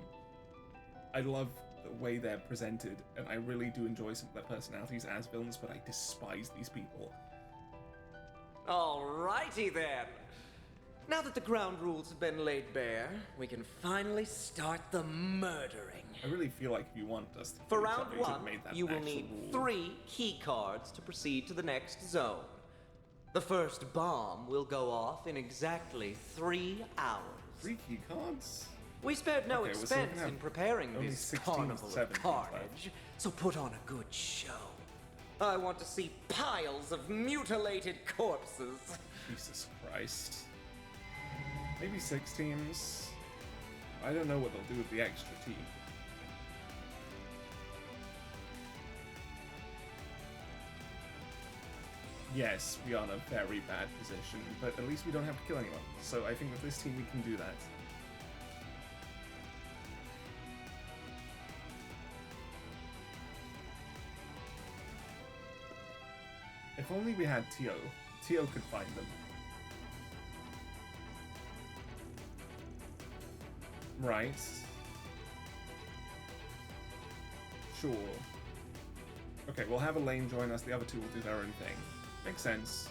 I love the way they're presented, and I really do enjoy some of their personalities as villains, but I despise these people. Alrighty then. Now that the ground rules have been laid bare, we can finally start the murdering. I really feel like if you want us to For kill each round other, you should have one, made that you an will actual need rule. 3 key cards to proceed to the next zone. The first bomb will go off in exactly 3 hours. 3 key cards? We spared no Okay, so we're expense gonna in have preparing only this 16 carnival of 17 carnage, so put on a good show. I want to see piles of mutilated corpses. Jesus Christ. Maybe 6 teams? I don't know what they'll do with the extra team. Yes, we are in a very bad position, but at least we don't have to kill anyone. So I think with this team we can do that. If only we had Tio. Tio could find them. Right. Sure. Okay, we'll have Elaine join us, the other 2 will do their own thing. Makes sense.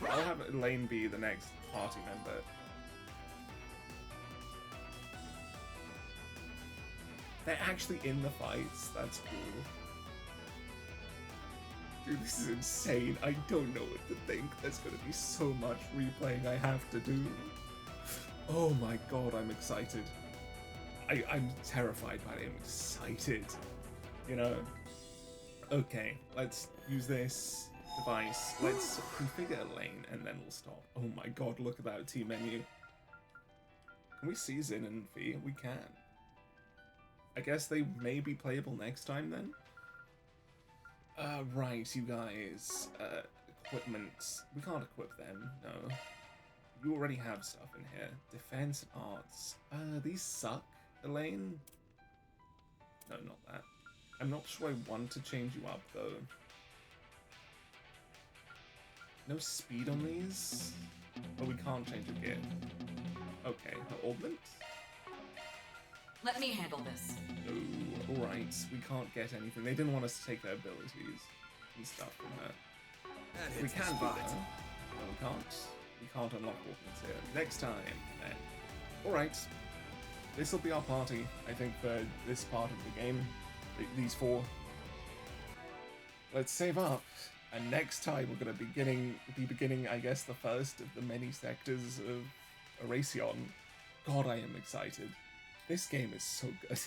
I'll have Elaine be the next party member. They're actually in the fights, that's cool. Dude, this is insane. I don't know what to think. There's gonna be so much replaying I have to do. Oh my god, I'm excited. I'm terrified, but I'm excited. You know? Okay, let's use this device. Let's configure a lane, and then we'll stop. Oh my god, look at that team menu. Can we see Zin and V? We can. I guess they may be playable next time, then? Right, you guys. Equipment. We can't equip them, no. You already have stuff in here. Defense and arts. These suck, Elaine? No, not that. I'm not sure I want to change you up, though. No speed on these? Oh, we can't change your gear. Okay, her augment? Let me handle this. Oh, alright. We can't get anything. They didn't want us to take their abilities and stuff from her. We can do that. No, we can't. We can't unlock augments here. Next time, then. Alright. This will be our party, I think, for this part of the game. These 4. Let's save up. And next time we're going to be beginning, I guess, the first of the many sectors of Oracion. God, I am excited. This game is so good.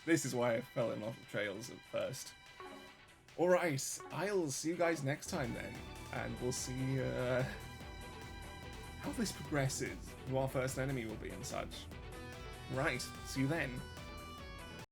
This is why I fell in love with Trails at first. Alright, I'll see you guys next time then. And we'll see how this progresses, who our first enemy will be and such. Right, see you then.